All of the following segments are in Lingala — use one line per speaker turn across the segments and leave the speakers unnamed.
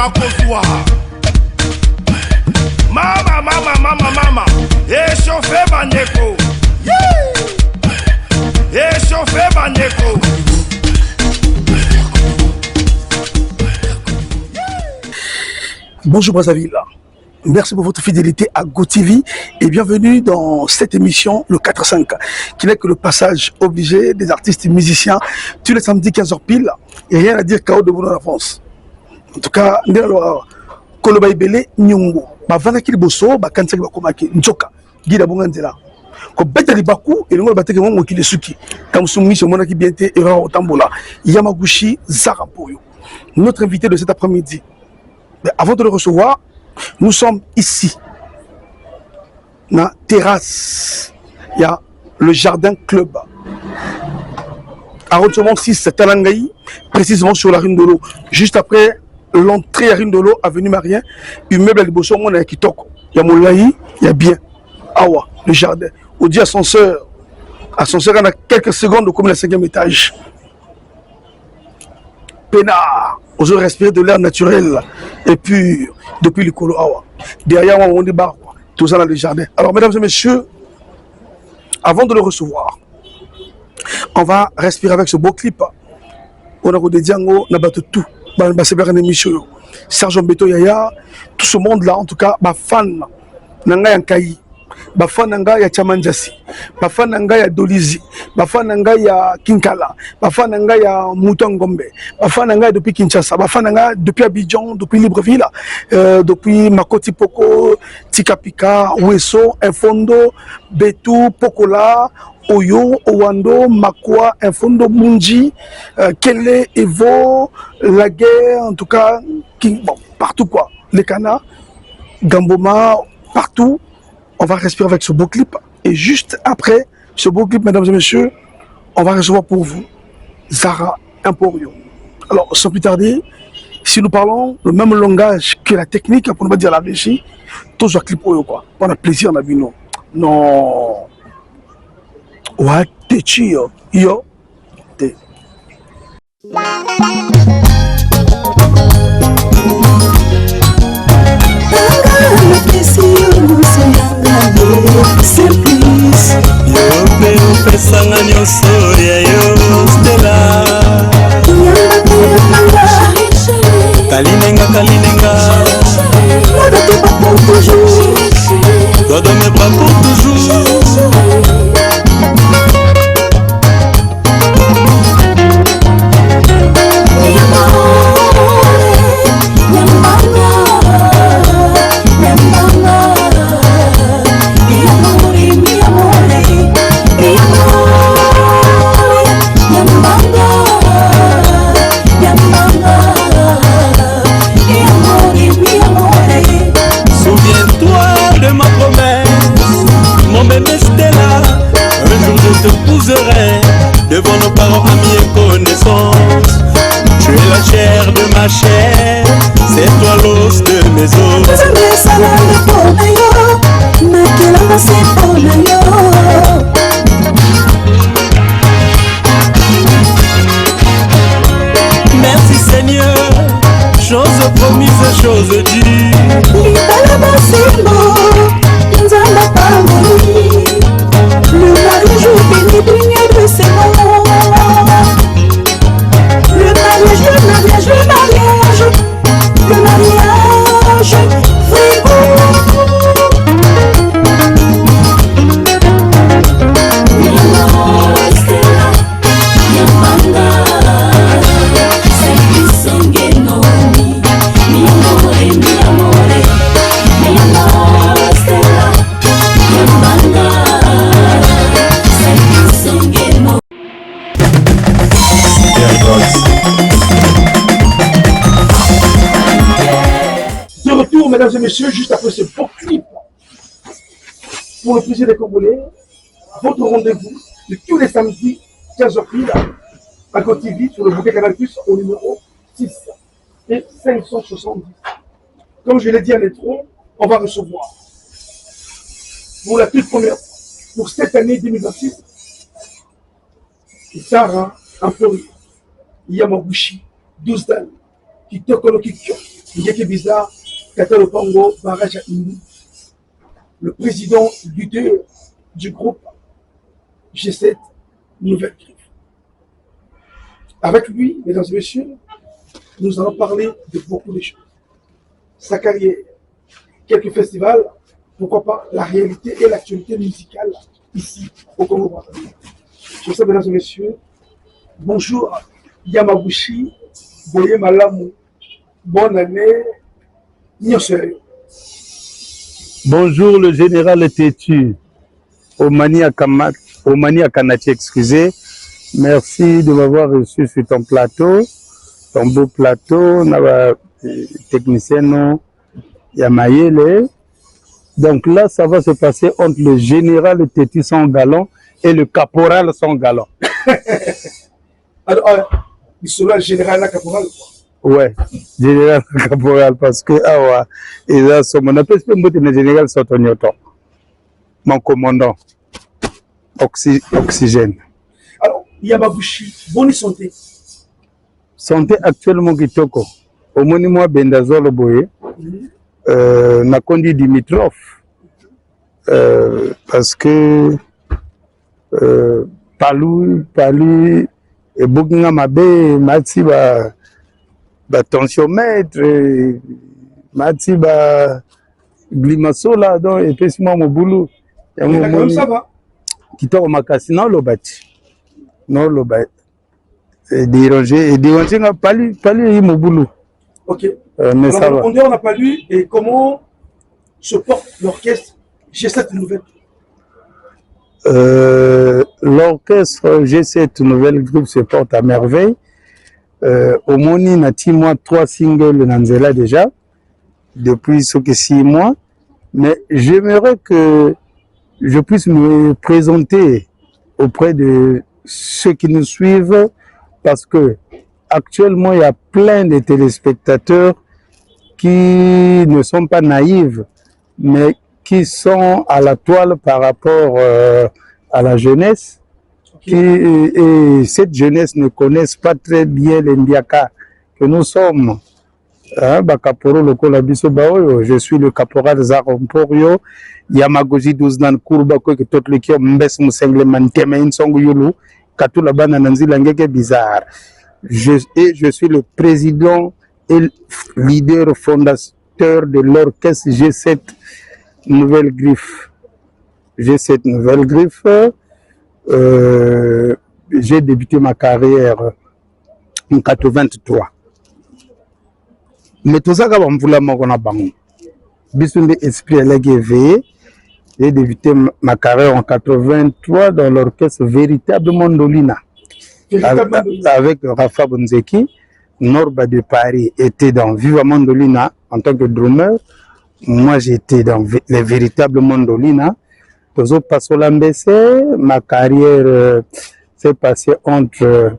Makotoua. Mama. Échauffez Bandeko. Échauffez Bandeko.
Bonjour Brazzaville. Merci pour votre fidélité à GoTV et bienvenue dans cette émission, le 4-5, qui n'est que le passage obligé des artistes et musiciens tous les samedis 15h pile. Et rien à dire KO de la France. En tout cas, Koloba Ibele, Nyongo, Vanaki Bosso, Bakansak Bakomaki, Njoka, Guida Bongandela. Ko beta libaku et le bateke mo ki lesuki. Comme soumis sur monaki bienté et au tambola. Yamaguchi Zarapoyo. Notre invité de cet après-midi. Mais avant de le recevoir, nous sommes ici, dans la terrasse. Il y a le Jardin Club. Arrondissement 6, Talangaï, précisément sur la Rindolo. Juste après l'entrée à Rindolo, avenue Marien, immeuble à Liboso, on a Kitoko. Il y a Moulaï, il y a bien. Awa, le jardin. On dit ascenseur. Ascenseur, on a quelques secondes comme le 5e étage. Pénard. Osons respirer de l'air naturel et pur depuis le Kolo Awa. Derrière moi, on débarque. Tout ça dans le jardin. Alors, mesdames et messieurs, avant de le recevoir, on va respirer avec ce beau clip. On a des Diango, on a battu tout. Sergent Beto Yaya, tout ce monde-là, en tout cas, fan Nanga Yankai. Bafan nanga ya Chamanjasi, bafan nanga ya Dolizi, bafan nanga ya Kinkala, bafan nanga ya Moutongombe, bafan nanga depuis Kinshasa, bafan nanga depuis Abidjan, depuis Libreville, depuis Makoti Poko, Tikapika, Weso, Infondo, Betou, Pokola, Oyo, Owando, Makwa, Infondo, Munji, Kele, Evo, la guerre, en tout cas, bon, partout quoi, les Cana, Gamboma, partout. On va respirer avec ce beau clip. Et juste après ce beau clip, mesdames et messieurs, on va recevoir pour vous Zara Emporio. Alors, sans plus tarder, si nous parlons le même langage que la technique, pour ne pas dire la régie, tout ce clip, quoi. On a plaisir, on a vu, non. Non. What the chio? Yo. Te.
Simplice yope opesanga nyonso ya yo Stella kalinenga toi de mes pas pour toujours. Devant nos parents, amis et connaissances, tu es la chair de ma chair, c'est toi l'os de mes os. Merci Seigneur, chose promise, chose due. Le mariage béni de ses mots. Le mariage,
Mesdames et messieurs, juste après ce beau clip, pour le plaisir des Congolais, votre rendez-vous de tous les samedis, 15h pile, à GoTV, sur le bouquet Canal Plus, au numéro 6 et 570. Comme je l'ai dit à l'intro, on va recevoir, pour la toute première fois, pour cette année 2026, Zara Emporio, Yamaguchi, 12 Dan, Kitoko no Kikyo, Ngeki Bizarre, Kata Lopango, Barrage à Indi, le président lutteur du groupe G7 Nouvelle Griffe. Avec lui, mesdames et messieurs, nous allons parler de beaucoup de choses. Sa carrière, quelques festivals, pourquoi pas la réalité et l'actualité musicale ici au Congo. Sur ça, mesdames et messieurs, bonjour Yamabushi, Boye Malamu, bonne année, Nyoseo.
Bonjour le général Tétu, Omani Akanati, excusez. Merci de m'avoir reçu sur ton plateau, ton beau plateau, on a technicien Yamayele. Donc là, ça va se passer entre le général Tétu sans galon et le caporal sans galon.
Alors, il sera le général la caporal.
Ouais, général caporal, parce que, ah ouais, et là, on appelle le général Sotonioton, mon commandant, oxygène.
Alors, Yamabushi, bonne santé.
Santé actuellement kitoko. Au monument Bendazole Boye, na kondi Dimitrov, parce que Palu, et Bouginga Mabe, Matsi ba tensiomètre, Matsi ba glimasola, donc, et puis moi mon boulot.
Ça va.
Kitoko makasi, non lobati. Non lobati. Et déranger, Palu, mon boulot.
Ok.
Mais
alors,
ça va.
On n'a pas lu et comment se porte l'orchestre G7 Nouvelle.
L'orchestre G7 Nouvelle Groupe se porte à merveille. Au Moni, n'a 6 mois, 3 singles Nanzela déjà, depuis ce que 6 mois. Mais j'aimerais que je puisse me présenter auprès de ceux qui nous suivent, parce que actuellement, il y a plein de téléspectateurs qui ne sont pas naïfs, mais qui sont à la toile par rapport à la jeunesse. Et cette jeunesse ne connaissent pas très bien l'Indiaka que nous sommes. Je suis le caporal Zaromporio, Yamagoji 12 nan Kurba, que tout le qui mbes musengle manteme insongu yulu, katula bana nanzi langeke bizarre. Je suis le président et leader fondateur de l'orchestre G7 Nouvelle Griffe. G7 Nouvelle Griffe. J'ai débuté ma carrière en 1983. Mais tout ça, quand on voulait esprit éveillé, j'ai débuté ma carrière en 1983 dans l'orchestre Véritable Mandolina. Avec Rafa Bonzeki. Norba de Paris était dans Viva Mandolina en tant que drummer. Moi, j'étais dans les Véritables Mandolina. Ma carrière s'est passée entre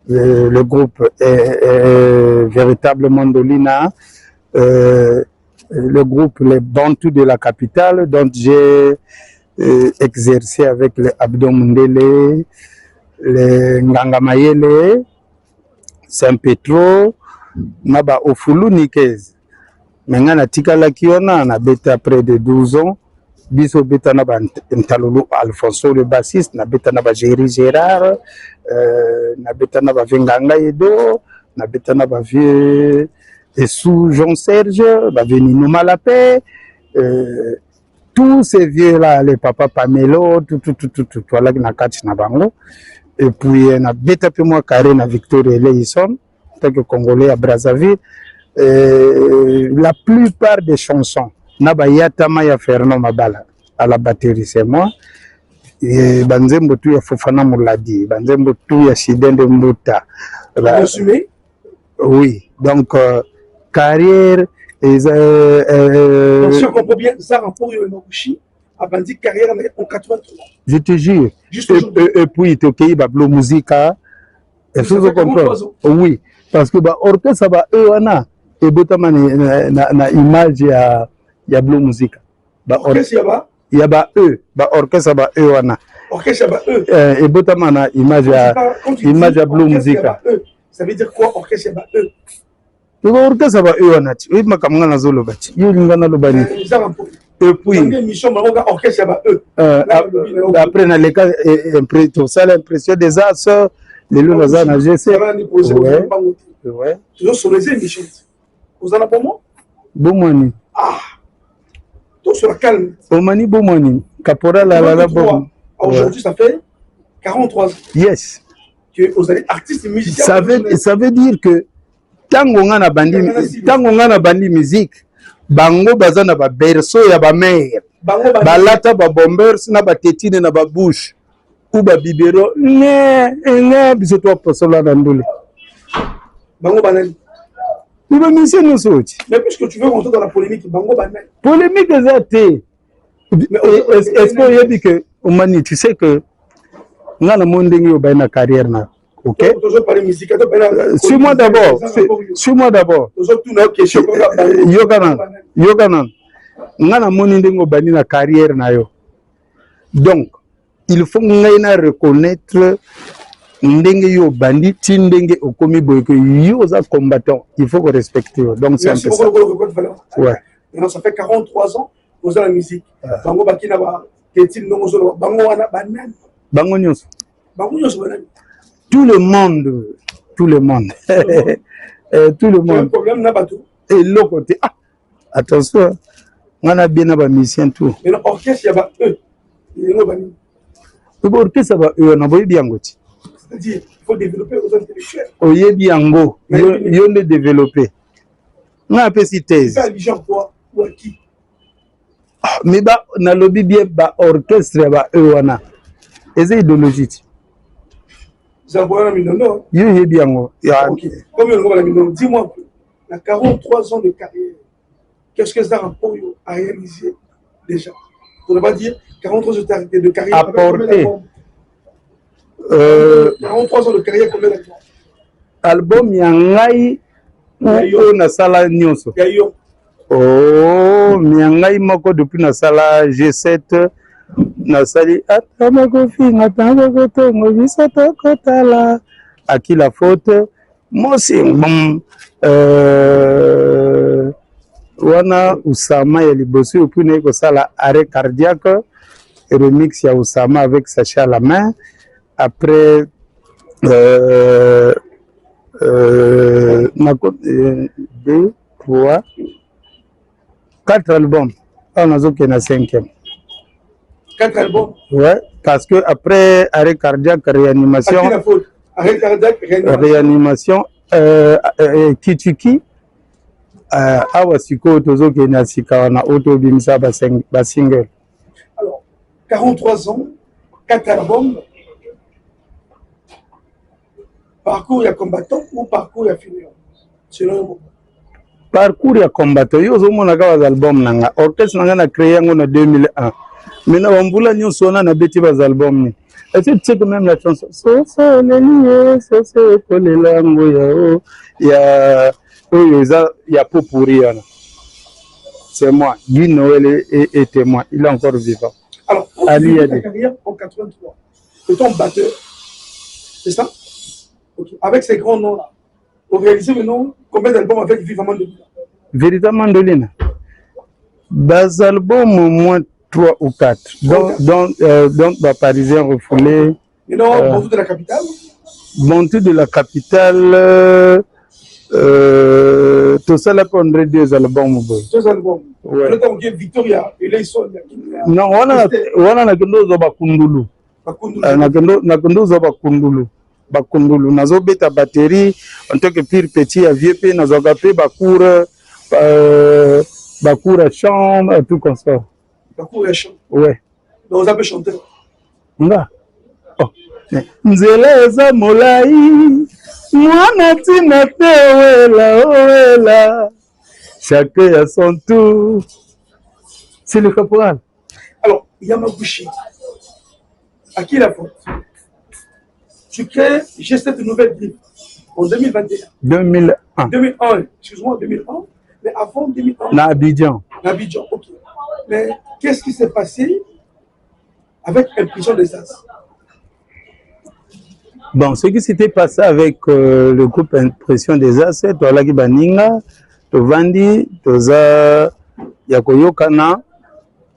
le groupe Véritable Mandolina, le groupe Les Bantous de la capitale, dont j'ai exercé avec les Abdou Mundele, les Ngangamayele, Saint-Petro, Naba Ofulu Nikez. Maintenant, na tikala kiona, na bêta près de 12 ans. Biso beta na ba Ntalulu Alfonso le bassiste, na beta na ba Géry Gérard, na beta na ba Venganga Edo, na beta na ba vieux et sous Jean Serge, ba Venino Malapé, tous ces vieux là, les papa Pamelo, tout, voilà na catch na bango. Et puis na beta pe moi carré na Victor Eleison, tant que Congolais à Brazzaville. La plupart des chansons Naba Yatama ya Fernand Mabala à la batterie, c'est moi. Et Banzembo tu ya Fofana Mouladi, Banzembo tu ya Sidende Mbuta. Oui, donc carrière et
donc si on comprend bien, ça rapport à Nobushi a bandi carrière en 83.
Je te jure. Et puis tu ok Bablo Musica. Et vous comprenez? Oui, parce que ba orchestre ba wana et botama na image ya Blue Music. Ba orchestre ya ba orchestre ba wana.
Orchestre ba
et botama na image ya Blue Music.
Ça veut dire quoi orchestre ba
orchestre va eux on a ti oui makamanga na zolo bati yo lingana lo bani et puis après na les cas tout ça l'impression des arts les lots là na GC ouais
toujours sur les émissions vous en avez pour moi
bomani
tout sur la calme
bomani bomani caporal la bon
aujourd'hui ça fait 43 ans
yes
que vous êtes artiste musicien
ça veut dire que tango nga na bandi musique bango baza na ba berceau ya ba mère balata ba bombers na ba tétine na ba bouche ou ba bibero ne biso to posola na ndule
bango banani
ni ba mission no soti
mais puisque tu veux rentrer dans la polémique bango banani
polémique ezate est-ce que yebi que omani tu sais que nga na mondenge yo ba na carrière na ok suis-moi d'abord yokanan nga na moni ndenge obandi na carrière na yo donc il faut ngai na reconnaître ndenge yo obandi ti ndenge okomi boye que yo oza combattant il faut que respecte yo donc c'est un peu ça ouais
maintenant ça fait 43 ans vous avez la musique bango bakina ba ketine ndongo solo bango wana banani
bango nyonso
banani
tout le monde tout le monde
un problème na bateau
et l'autre côté attention on a bien ba musicien tout
mais l'orchestre ya ba ngo bani
l'orchestre ba na boy bien ngoti
c'est-à-dire il faut développer aux intellectuels
oye biango yo ne développer na pesi thèse
ça vision quoi ou qui
mais ba na lobby bien ba orchestre ba wana eza idéologie
dis-moi, la 43 ans de carrière, qu'est-ce que ça rapport à réaliser déjà? On ne va pas dire 43 ans de carrière.
Apporter.
43 ans de carrière, combien d'albums?
Album Yangai ou na sala nyonso. Oh, Yangai moko depuis na sala G7. Nasali atama finga tango tongo bisato kotala aki la faute mosi wana Usama ya libosi opune ko sala arrêt cardiaque remix ya Usama avec Sacha à la main après deux, trois, 4 albums on a zoké na 5e
4 albums.
Ouais, parce que après arrêt cardiaque, réanimation.
Arrêt cardiaque,
réanimation. Kichiki. Awasiko tozo kenasika na auto bimsa ba single.
Alors, 43 ans, 4 albums. Parcours ya combattant ou parcours ya finir? Selon vous.
Parcours ya combattant. Yo zo mona ka ba album nanga. Orchestre nanga na créé yango na 2001. Maintenant, on voulait nous sonner dans des albums. Et tu sais que même la chanson, il y a peu pourri. C'est moi. Guy Noël est témoin. Il est encore vivant.
Alors, on a ta carrière en 83. Le temps batteur, c'est ça? Okay. Avec ces grands noms-là, vous réalisez maintenant combien d'albums avec Viva Mandolina?
Véritalement Mandolina. Bas albums au moins 3 ou 4. Donc Parisien refoulé.
Et non, Bontou de la capitale?
Bontou de la capitale. Tout ça là prendrait 2 albums.
2 albums.
Ouais.
Le temps où Victoria et les sons.
Non, on a kendo zo bakundulu. Na kendo zo bakundulu. Bakundulu. Nazo beta batterie en tant que pire petit à vieux pe nazo gapé bakour à chambre tout comme ça.
Bakour à chambre.
Ouais.
Donc vous avez chanté.
Nga. Oh. Nzela eza molai. Mwana tina te owela. Chacun à son tour. C'est le caporal.
Alors, Yamaguchi, à qui la faute? Tu crées G7 nouvelle grille en 2021.
2001.
2001, excuse-moi, 2001. Mais avant 2001.
Na Abidjan.
Abidjan, ok. Mais qu'est-ce qui s'est passé avec Impulsion des As?
Bon, ce qui s'était passé avec le groupe Impression des Assets, voilà qui baninga, Tovandi, Toza, Yakoyokana,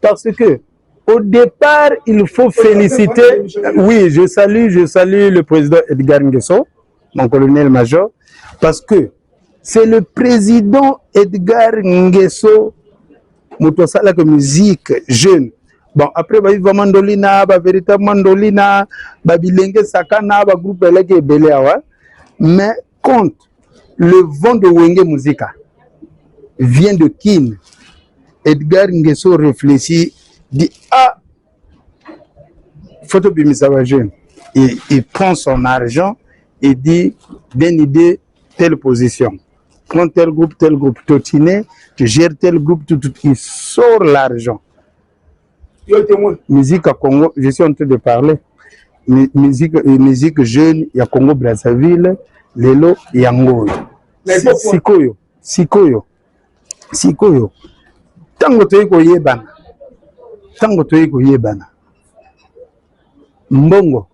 parce que au départ, il faut féliciter. Oui, je salue le président Edgar Nguesso, mon colonel-major, parce que c'est le président Edgar Nguesso, Motosala que musique jeune. Bon, après, il va mandolina, va véritable mandolina, va bilingue sakana, va groupe belé beleawa. Mais compte, le vent de Wenge Musica vient de Kin. Edgar Nguesso réfléchit, dit ah, photo bimisa jeune. Il prend son argent et dit d'une idée, telle position. Prends tel groupe, Totiné, tu gères tel groupe, tout, il sort l'argent. Musique à Congo, je suis en train de parler. Musique jeune, il y a Congo Brazzaville, Lelo, Yango. Sikoyo. Tango toyeko yebana. Mbongo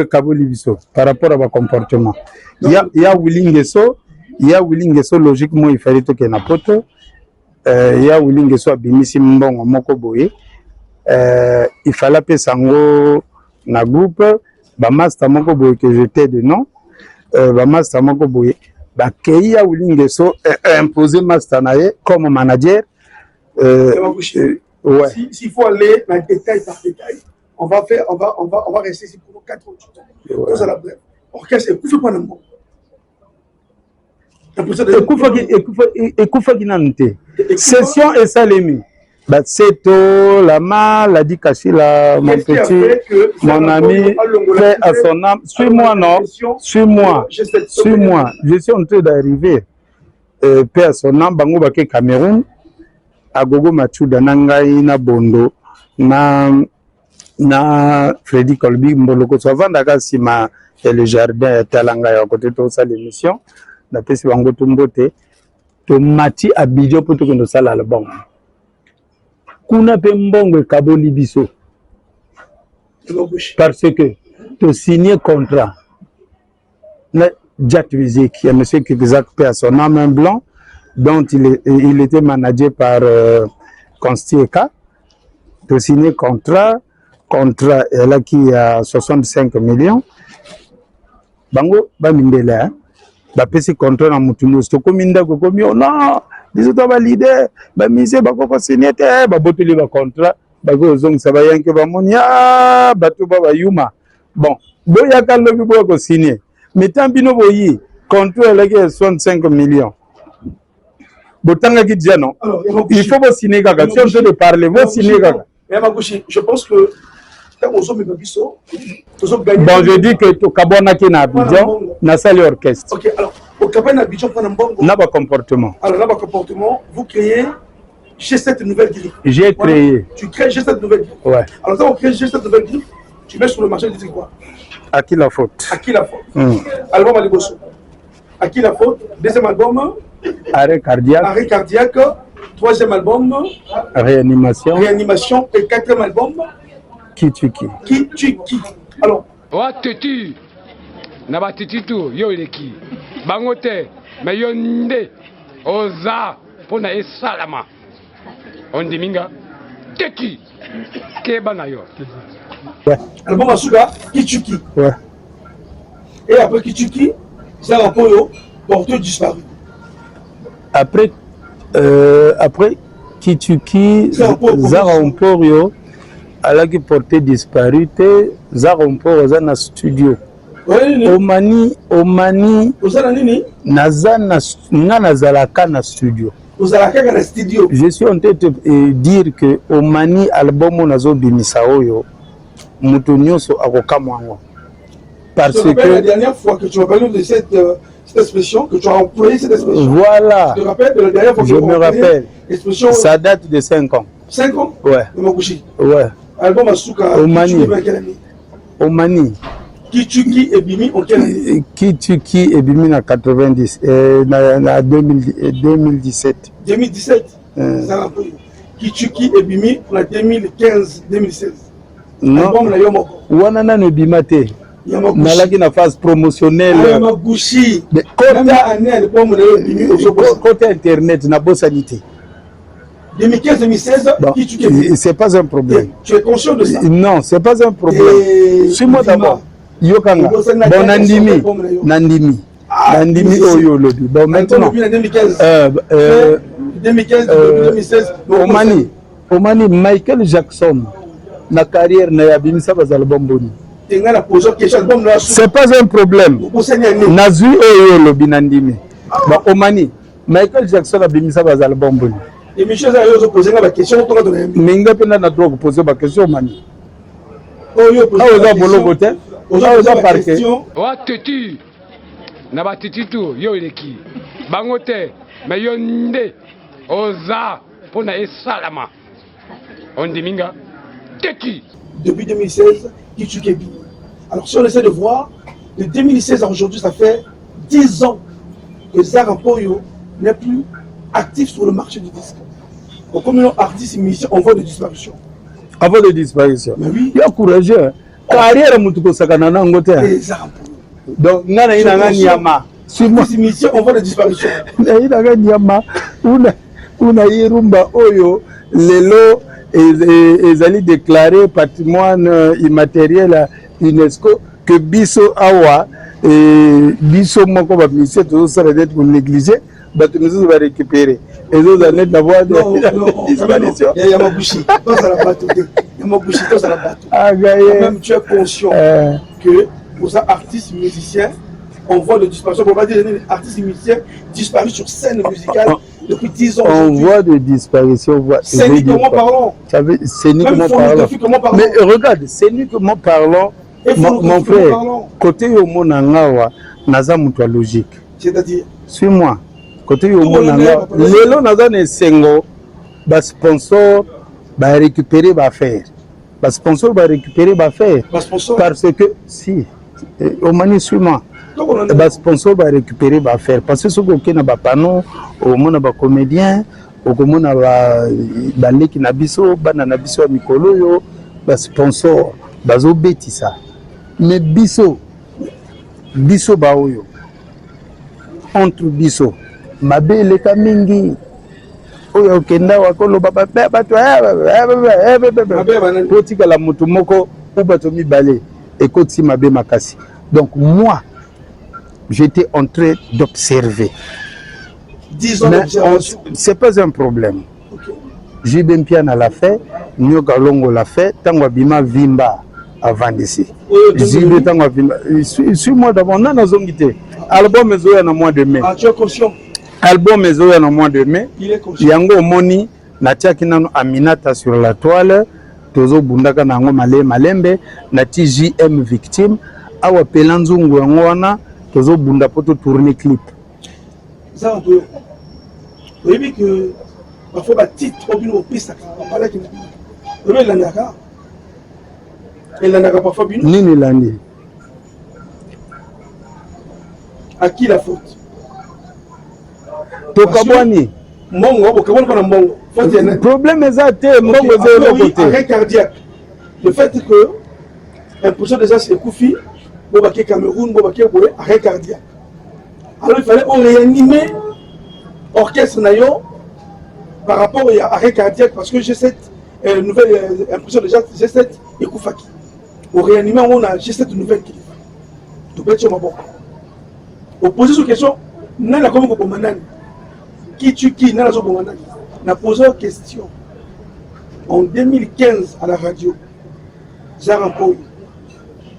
kaboli biso par rapport à mon comportement. Il y a Willing Nguesso logiquement il fallait que na poto. Il y a Willing Nguesso abimisi mbongo moko boye. Il fallait pe sango na groupe ba master moko boye que j'étais de nom. Ba master moko boye ba kei a Willing Nguesso imposer master nae comme manager. Ouais.
S'il faut aller dans détail par détail, on va rester ici pour 4 heures du temps. Tout ça la brève. Orchestre, écoute pas n'importe.
Écoute session et salemi. Batseto, Lama, l'a dit Kachila, mon petit, mon ami, fait à son âme. Suis-moi, non? Suis-moi. Je suis en train d'arriver. Paix à son âme, Bango Baké Cameroun. Agogo Machuda Nangai na Bondo na Freddy Colby Mboloko avant d'aga sima et le jardin ya Talanga ya côté de ça l'émission na pesi bango tumbote to mati abidjo poto ko sala album kuna pe mbongo kaboli biso parce que to signer contrat na Jack Music il y a monsieur qui faisait à son âme blanc dont il était managé par Constieka, de signer contrat et là qui a 65 millions. Bango, Bamindela, Bapesi contrat dans Moutuno, Stokominda, Gokomio, non, les autres validés, Bamise, Bako signé, Babotuli, contrat, Bago Zong Sabayanke, Bamonia, Batouba, Yuma. Bon, Boyaka, le Bibo, signé. Mais tant Bino Boyi, contrat, là qui a 65 millions. Alors, il faut vous signer gaga. Si on veut parler, vous signer gaga.
Je pense que quand on sommes
bon, je dis que tu Kabona qui n'a Abidjan, n'a sali orchestre.
Ok, alors au Kabana Abidjan,
n'a pas comportement.
Alors là, comportement, vous créez G7 nouvelle grille.
J'ai créé.
Tu crées G7 nouvelle grille.
Ouais.
Alors quand on crée G7 nouvelle grille, tu mets sur le marché, tu dis quoi?
À qui la faute?
À qui la faute? Album Alibosso. À qui la faute? Deuxième album.
Arrêt
cardiaque. Troisième album. Réanimation. Et quatrième album.
Qui tu qui?
Alors.
Wateti. Naba titi tout. Yo ileki. Bangote. Mais yo nde. Oza. Pona e salama. On diminga. Teki. Keba na yo.
Ouais. Album Asuga. Kichuki.
Ouais.
Et après Kichuki, c'est un rapport porteur disparu.
Après Kichuki, Zara Omporio, à qui porté disparu, Zara Omporio dans le studio. Omani, Nazalaka na studio. Je suis en train de dire que Omani album Nazo Bimisaoyo, Moutonioso Arokamwango. Parce que
la dernière fois que tu m'as parlé de cette expression, que tu as employé cette expression.
Voilà.
Je te rappelle de la dernière fois que
je me rappelle.
L'expression.
Ça date de 5 ans.
5 ans?
Ouais.
De Makushi.
Ouais.
Album Asuka.
Omani.
Kichuki et Bimi en quelle année?
Kichuki et Bimi en 90. En 2017.
2017. Ça rappelle. Kichuki et Bimi en 2015-2016.
Non. Wanana ne bimate. nalaki na phase promotionnelle côté internet na bosani te
2015-2016,
bon, c'est pas un problème.
Tu es conscient de ça?
Non, c'est pas un problème. Suis-moi d'abord. Yokanga. Bon, Nandimi. Nandimi Oyo Lobby. Bon, maintenant.
2015-2016.
Omani, Michael Jackson, na carrière na yabimisa baz album boni. C'est pas un problème. Nazui Oyo Lobby Nandimi. Bon, Omani, Michael Jackson abimisa baz album boni.
Et Michel a posé la question.
Mais il n'a pas droit de poser ma question, Mani.
Oh, il a posé la question.
Wateti na batiti tu yo eleki bango te mais yo nde oza pona esalama ondiminga teki
depuis 2016 Kitsukebi. Alors si on essaie de voir de 2016 à aujourd'hui, ça fait 10 ans que Zara Mpoyo n'est plus actif sur le marché du disque. Donc, comme nos artistes et musiciens, on voit de disparition.
Avant de disparition.
Mais oui.
Il y a courageux. Carrière Moutuko Sakanana Ngote. Donc, Nana Ina Nyama.
Sur les musiciens, on voit de disparition.
Ina Nyama. Una Irumba Oyo. Lelo. Ils allaient déclarer patrimoine immatériel à UNESCO que Bisso Awa et Bisso Moko Babissé, tout ça va être négligé. Nous va récupérer. Et les autres années d'avoir des disparitions.
Il y a Yamabouchi. Même tu es conscient que pour ça, artistes musiciens, on voit de disparition. Pour pas dire artistes musiciens disparus sur scène musicale depuis 10 ans.
On voit de disparition.
Scéniquement parlant.
Scéniquement parlant. Mais regarde, scéniquement parlant, mon frère, côté Yomo Nangawa, Naza Moutoua logique.
C'est-à-dire?
Suis-moi. Côté Yomo Nangawa, Lélo Naza Nesengo, bas sponsor, va récupérer, va faire. Bas sponsor va récupérer, va faire. Parce que, si, au mani suis-moi. Bas sponsor va récupérer, va faire. Parce que ce qu'on a pas panneau, au monde a comédien, au monde a baleki nabiso, banana biso a mikolo yo, bas sponsor, bazo beti ça. Mais biso baoyo, entre biso, mabe leka mingi, oyo kenda wakolo baba bato, potika la moto moko, ou bato mibale, écoute si mabe makasi. Donc moi, j'étais en train d'observer.
10 ans d'observation.
C'est pas un problème.
Okay.
Jibem Piana l'a fait, Nyoka Longo l'a fait, Tango Bima Vimba avant d'ici. Jibem Tango Vimba. Suis-moi d'abord, non, nous avons quitté. Album est au mois de mai.
Ah, tu es conscient?
Album est au mois de mai.
Il est conscient.
Yango Moni, Natia Kinano Aminata sur la toile, Tozo Bundaka Nango Malembe, Nati JM victime, Awa Pelanzungu Angwana, Tozo Bunda Poto tourner clip.
Ça, on peut. Vous voyez que parfois, le titre, on piste, on parle qu'il y a l'anaka. Et l'anaka parfois,
Nini Landi.
À qui la faute?
Tokabwani.
Mongo, Mongo.
Le problème est ça, Mongo est de côté.
Arrêt cardiaque. Le fait que l'impression déjà c'est Koufi, Bobake Cameroun, Bobake Boé, arrêt cardiaque. Alors il fallait réanimer l'orchestre Nayo par rapport à arrêt cardiaque parce que j'ai cette nouvelle impression déjà, j'ai cette Ekoufaki. Au réanimé, on a j'ai cette nouvelle qui tout peut être ma boque. Au poser cette question, n'a comme Bomanani. Qui tue qui n'a pas Bomanani. On a posé une question en 2015 à la radio. Zara Mpoyo.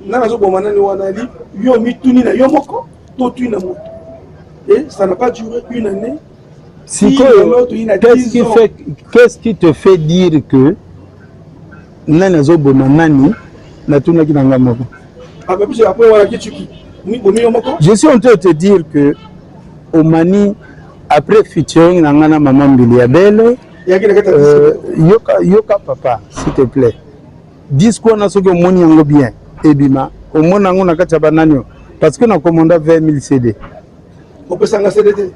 N'a pas Bomanani ou Anali, yo mituni na yo moko, totu na moto. Et ça n'a pas duré une année.
Qu'est-ce qui te fait dire que Nanazo Bomanani n'a tout n'a pas moko? Je suis en train de te dire que Omani, après featuring Nangana Maman Biliabel, Yoka Papa, s'il te plaît. Dis quoi n'a pas moni en bien, Ebima, au monde en a kachabananio, parce qu'on a commandé 20 000 CD.
On peut s'en CDT.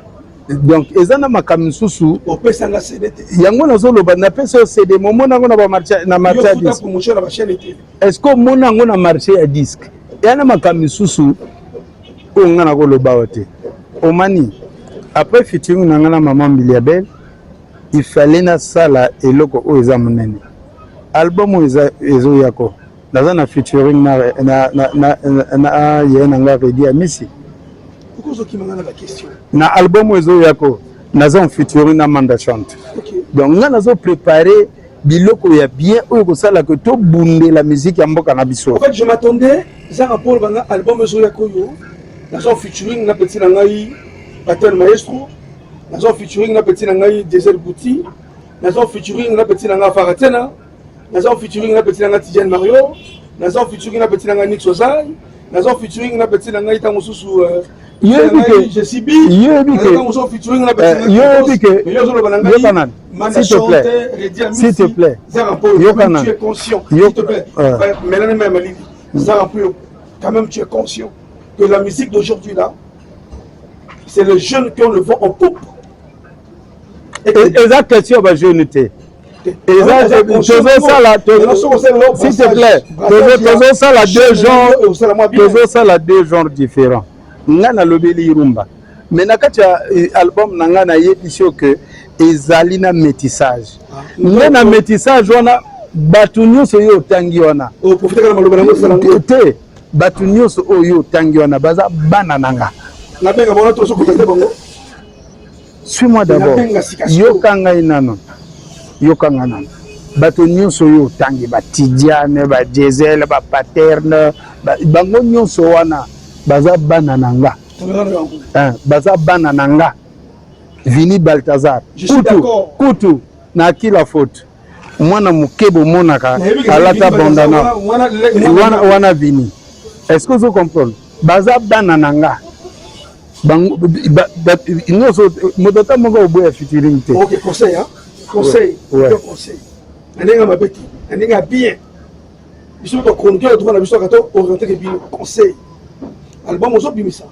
Donc, ezana makamisusu.
On peut s'en CDT.
Yango na zolo ba na pesa CD momo nango na ba marché na marché à disque. Est-ce que mon nango na marché à disque? yana makambi susu oyo nga na koloba wa te omani après featuring na nga na maman Biliabel il fallait nasala eloko oyo eza monene album oyo ezoyako naza na featuring na ye na nga Redi Amisi na album oyo ezoyako naza en featuring na Manda Chante donc nga nazo préparer biloko ya bien oyo kosala que to bunde la musique ya mboka na biso.
En fait je m'attendais ça rapport banga album ezoyako yo nazo featuring na petit na ngai Patel Maestro nazo featuring na petit na ngai Desert Bouti nazo featuring na petit na ngai Faratena nazo featuring na petit na ngai Tidiane Mario nazo featuring na petit na ngai Nix Ozai nazo featuring na petit na ngai tango susu
Yebike
Jessibi
Yebike
nazo featuring na petit na ngai
Yebike
Yokanan
s'il te plaît
Yokanan tu es conscient s'il te plaît Mélanie Malini Zarapuyo quand même tu es conscient que la musique d'aujourd'hui là c'est les jeunes qui ont le vent en poupe.
Et la question va jeune te. S'il te plaît, ça la deux genres différents. Ngana lobeli rumba. Mais nakacha album nangana yepisho que ezali na métissage. Ngana métissage wana batu nyonso yo tangi wana.
O profiter kana maloba nango sala ngo
te. Batu nyonso oyo tangi wana baza bana nanga. Suis-moi d'abord. Yokanga inano. Yokanga nano. Bato nyonso yo tangi ba Tidiane, ba Diesel, ba Paterne, bango nyonso wana baza bana nanga. Baza bana nanga. Vini Balthazar. Kutu na kila faute. Mwana mukebo monaka alata bandana. Wana Vini. Est-ce que vous comprenez? Baza bana nanga. Modota moko oboya featuring te.
OK, conseil hein. Conseil. Conseil. Aninga mabeti, aninga bien. Biso to chroniqueur droit na biso kato orienté que bien conseil. Album ozo bimisa.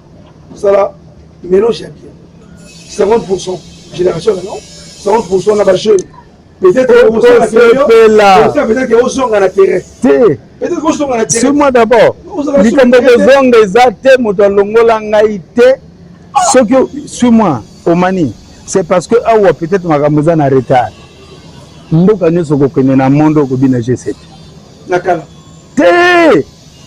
Ça là mélange bien. 50% génération non 50% na ba jeune. Peut-être peut-être que ozonga na terrain. Peut-être que ozonga na terrain.
C'est moi d'abord. Likombo kozonga ezate moto longola ngai te. Soki suis-moi Omani, c'est parce que awa peut-être makamboza na retard. Mboka nyoso kokene na mondo ko bina G7.
Nakala.
Te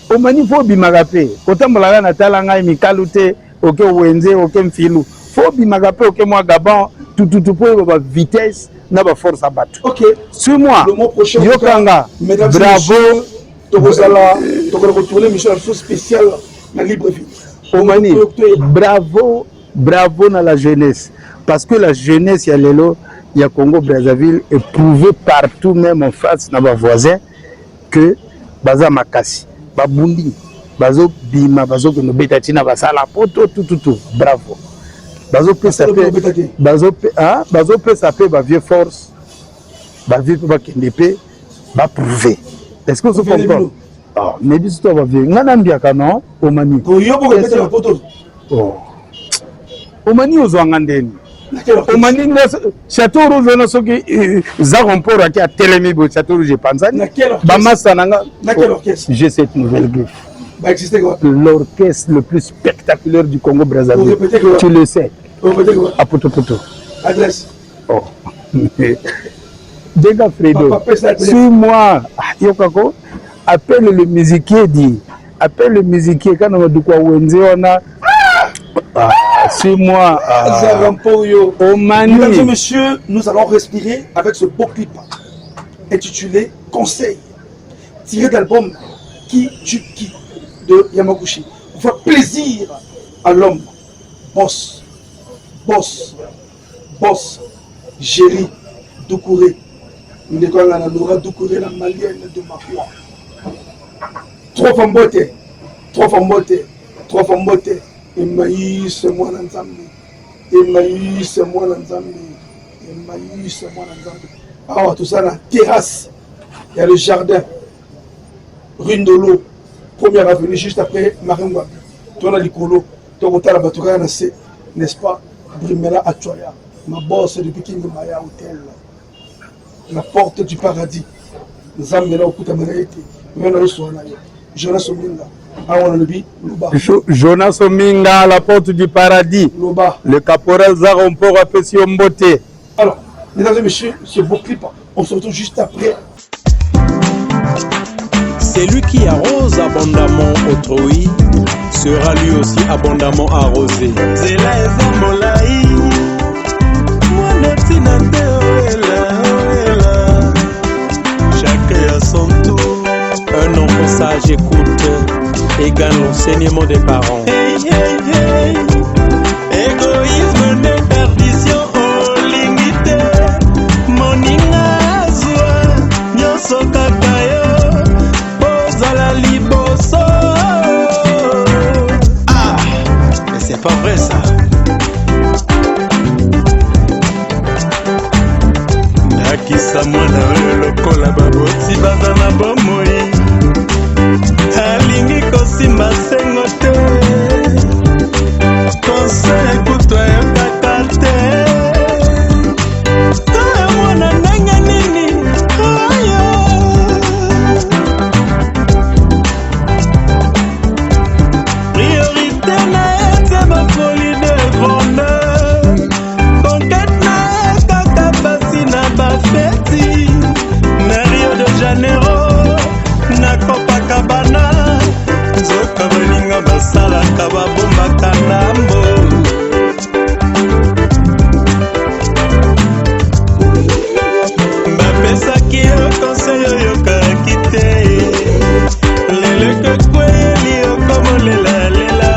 Omani fo bimaka pe. Kotambola na tala ngai mikalu te, oke wenze, oke mfilu. Fo bimaka pe oke moi Gabon, tout po ba vitesse na ba force abattu.
OK.
Suis-moi.
Le mois prochain
Yokanga. Bravo.
Tokosala, tokola mission spéciale na libre vie.
Omani, bravo, bravo dans la jeunesse. Parce que la jeunesse, il y a l'élo, il y a Congo-Brazzaville, est prouvé partout, même en face, dans nos voisins, que Baza Makasi, Babundi, Bazo Bima, Bazo Betatina, Basala, tout. Bravo. Bazo peut s'appeler, Bazo peut s'appeler, Vieux Force, Vieux Kendepe, va prouver. Est-ce que vous comprenez? Oh, mais dis toi va bien. Ngana mbiaka non Omani. Omani ozwanga ndeni. Omani château rouge na soki za rompora qui a telemi bo château rouge Panzani. Ba massa nanga.
Na quel orchestre?
J'ai cette nouvelle griffe.
Bah exister quoi?
L'orchestre le plus spectaculaire du Congo Brazzaville. Tu le sais. À Poto.
Adresse.
Oh. Dega Fredo. Suis-moi. Yokako. Appelle le musicier dit. Appelle le musicier quand on dit quoi Wenze on a. Suis-moi.
Mesdames et messieurs, nous allons respirer avec ce beau clip intitulé Conseil, tiré d'album Qui tue qui de Yamaguchi. On fait plaisir à l'homme. Boss, Géry, Doucouré. Ndekwana Laura Doucouré, la malienne de Makwa. Trois femmes beauté. Emmaüs, moi Nzambi. Ah, tout ça, la terrasse. Il y a le jardin. Rue de l'eau. Première avenue, juste après Maringwa. Tu as l'icolo. Tu as la batouka, n'est-ce pas? Brimela Atoya. Ma bosse depuis King Maya Hotel. La porte du paradis. Nzambi là au Koutamanaïti. Jonas Ominga.
Jonas Ominga à la porte du paradis. Le caporal Zarompo a fait sur Mbote.
Alors, mesdames et messieurs, c'est beau clip. On se retrouve juste après.
Celui qui arrose abondamment autrui sera lui aussi abondamment arrosé. Zela eza molai, mwana tina te oela. Chacun a son tour. Un enfant sage écoute et gagne l'enseignement des parents. Hey, hey, hey. Égoïsme n'est perdition au limité. Moninga zwa nyoso kakayo ozala liboso. Ah, mais c'est pas vrai ça. Nakisa mwana lokola baboti baza na bomoi. Alingi kosimba sengo te. Conseil kuto yokaka te. Mwana ndenge nini aya. Priorité na ete bafoli de bonheur. Conquête na ekaka basi na bafeti. Na Rio de Janeiro na Copacabana. Zoka baninga basalaka babombaka ndambo. Bapesaki yo conseil oyokaki te. Lelo kekweli okomolelalela.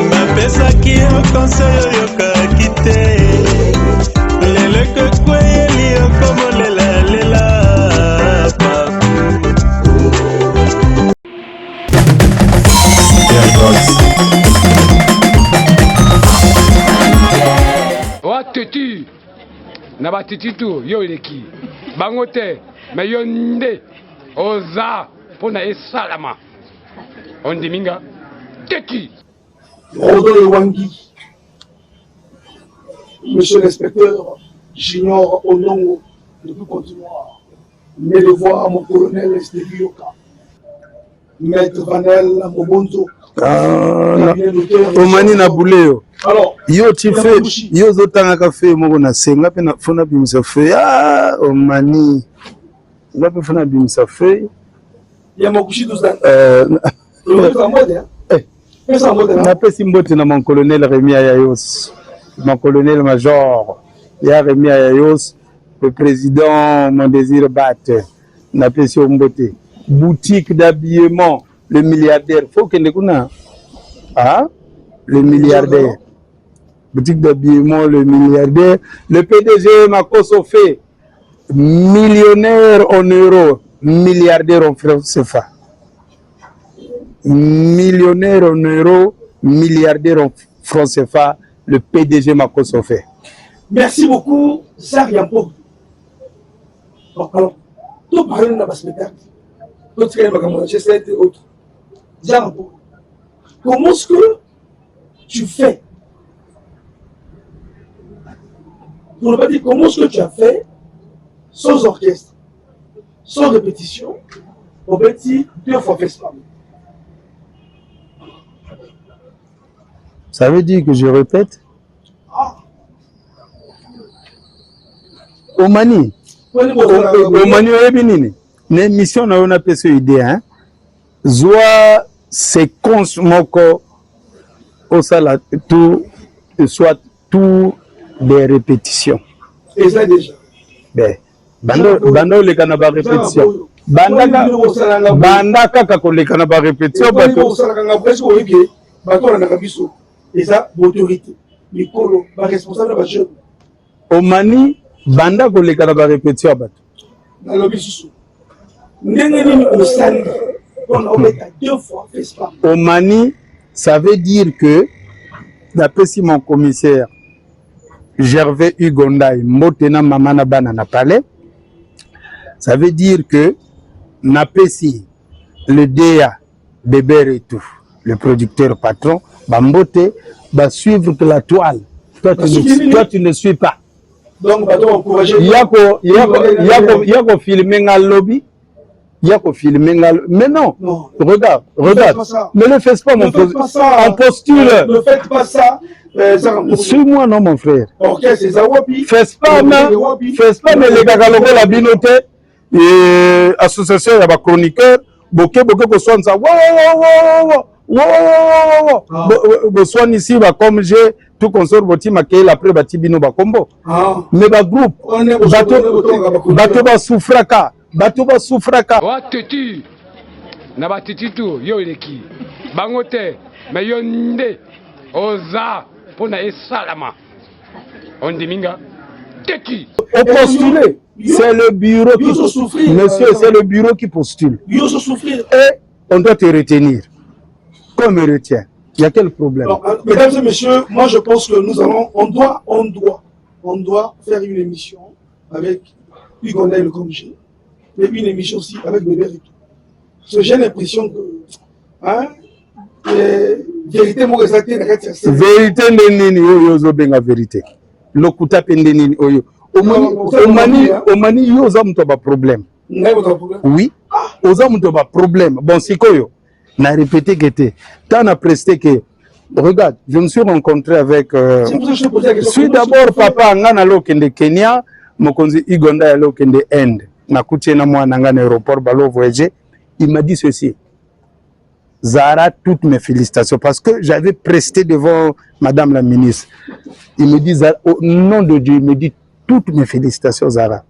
Bapesaki yo conseil oyokaki te. Lelo kekweli okomolelalela.
Wateti na batiti tu yo eleki bango te me yo nde oza mpona esalama ondiminga teki.
Rodolphe Wangi, monsieur l'inspecteur Junior Onongo, ne peut continuer. Mais de voir mon colonel Estevioka, maître Vanel Mobonzo,
Omani na Bouleo.
alors,
Yo tu fais, yo zotanga café moko na senga pe na fona bimisa feu. Ah, Omani. Nga pe fona bimisa feu.
il y a mon couchi tout ça.
Napesi mbote na mon colonel Rémi Ayayos, mon colonel major ya Rémi Ayayos, le président mon désir batte. Napesi mbote. Boutique d'habillement, le milliardaire. Faut que ne kuna. Ah, le milliardaire. Boutique d'habillement, le milliardaire. Le PDG Makoso fait millionnaire en euros, milliardaire en francs CFA. Millionnaire en euros, milliardaire en francs CFA, le PDG Makoso fait.
Merci beaucoup, Sariampo. Alors, tout parler dans le spectacle, tout ce qui est et autres. Sariampo, comment est-ce que tu fais? Pour ne pas dire comment est-ce que tu as fait sans orchestre, sans répétition, au petit 2 fois festival.
Ça veut dire que je répète? Omani. Omani oyebi nini? L'émission na on a fait cette idée hein. Zoa séquence moko au sala tout soit tout des répétitions.
Et ça déjà.
Ben bando le kana ba répétition. Banda kaka ko le kana ba répétition bato.
Bato na kabiso. Et ça autorité. Mikolo ba responsable ba jeune.
Omani banda ko le kana ba répétition bato.
Na lobiso. Ndenge nini osali on a mettre 2 fois festival.
Omani, ça veut dire que d'après si mon commissaire Gervais Ugondaï Motena Mamana Banana Palais, ça veut dire que Napesi, le DA, Bébé et tout, le producteur patron, Bambote, va suivre que la toile, Toi, tu ne suis pas.
Donc, bah, donc, encourager.
Yako filmer un lobby. Yako filmer un lobby. Mais non. Regarde. Ne le fais pas, mon frère. En postule.
Ne faites pas ça.
Suis-moi, non, mon frère.
Ok, c'est ça, Wapi.
Fais pas, mais les gars, la binoté. Et association, il y a des chroniqueurs. Beaucoup de soins, ça. Soin ici, comme j'ai tout consort, boti maquillé après bati bino bakombo. Mais ba groupe, bato ba souffraka.
Wa teti na ba teti tu yo leki. Bangote mais yo nde oza pona esalama. On diminga teki.
Au postuler, c'est le bureau qui postule. Monsieur, c'est le bureau qui postule. Et on doit te retenir. Comme me retient. Il y a quel problème?
Alors, mesdames et messieurs, moi je pense que on doit faire une émission avec Hugo Nel comme j'ai, mais une émission aussi avec Bébé Rito. Parce que j'ai l'impression que vérité mo exacté na kati ya
vérité ndenini oyo ozobenga vérité. Lokuta pendenini oyo. Omani yo oza muto ba problème. Oui. Oza muto ba problème. Bon sikoyo. Na répété que t'es. T'en as presté que. Regarde, je me suis rencontré avec. Je suis d'abord papa ngana lokende Kenya, mokonzi Igonda lokende Inde. Na kutie na mwana ngana aéroport balo voyager. Il m'a dit ceci. Zara, toutes mes félicitations parce que j'avais presté devant Madame la ministre. Il me dit Zara, au nom de Dieu, il me dit toutes mes félicitations Zara.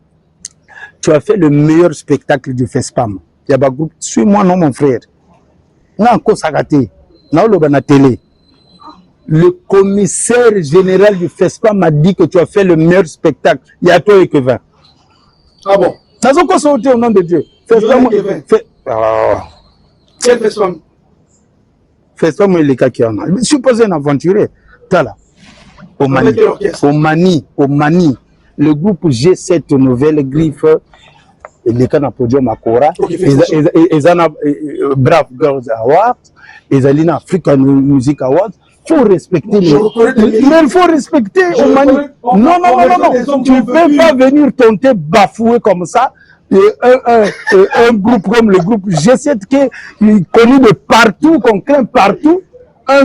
Tu as fait le meilleur spectacle du FESPAM. Il y a un groupe. Suis-moi non mon frère. Le commissaire général du FESPAM m'a dit que tu as fait le meilleur spectacle. Il y a toi et que 20.
Ah bon?
Ça a encore sauté au nom de Dieu. FESPAM.
Quel FESPAM?
FESPAM, il est qui en a. Je suis posé un aventurier. Tala. Au Mani. Le groupe G7 Nouvelle Griffe. Les cas na podium à Cora, ils ont Brave Girls Awards, ils ont African Music Awards. Faut respecter les. Mais il faut respecter. Non. Tu ne peux pas venir tenter bafouer comme ça. Un groupe comme le groupe G7 qui est connu de partout, qu'on craint partout.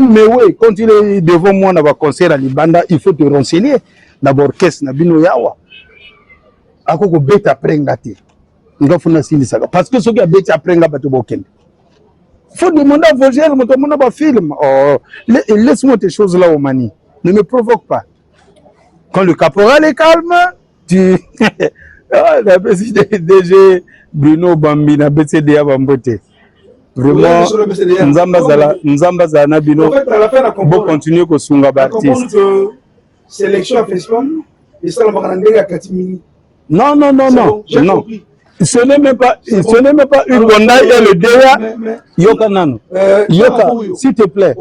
Mais oui, quand il est devant moi dans un concert à Libanda, il faut te renseigner. D'abord, qu'est-ce que Nabino Yawa? Akoko beta prengati. Parce que ceux qui ont bêté après, il faut demander à Vogel, mon film. Laisse-moi tes choses là au Mani. Ne me provoque pas. Quand le caporal est calme, tu. La BCDG Bruno Bambi, la BCDA Bambote. Vraiment, Nzamba Zana Bino. Bon, continuer que Sunga Baptiste.
Sélection à FESPAM, et ça, on va rendre à Katimini.
Non. Ce n'est même pas Ugonda et le DEA. Yoka Nano. Yoka, s'il te plaît.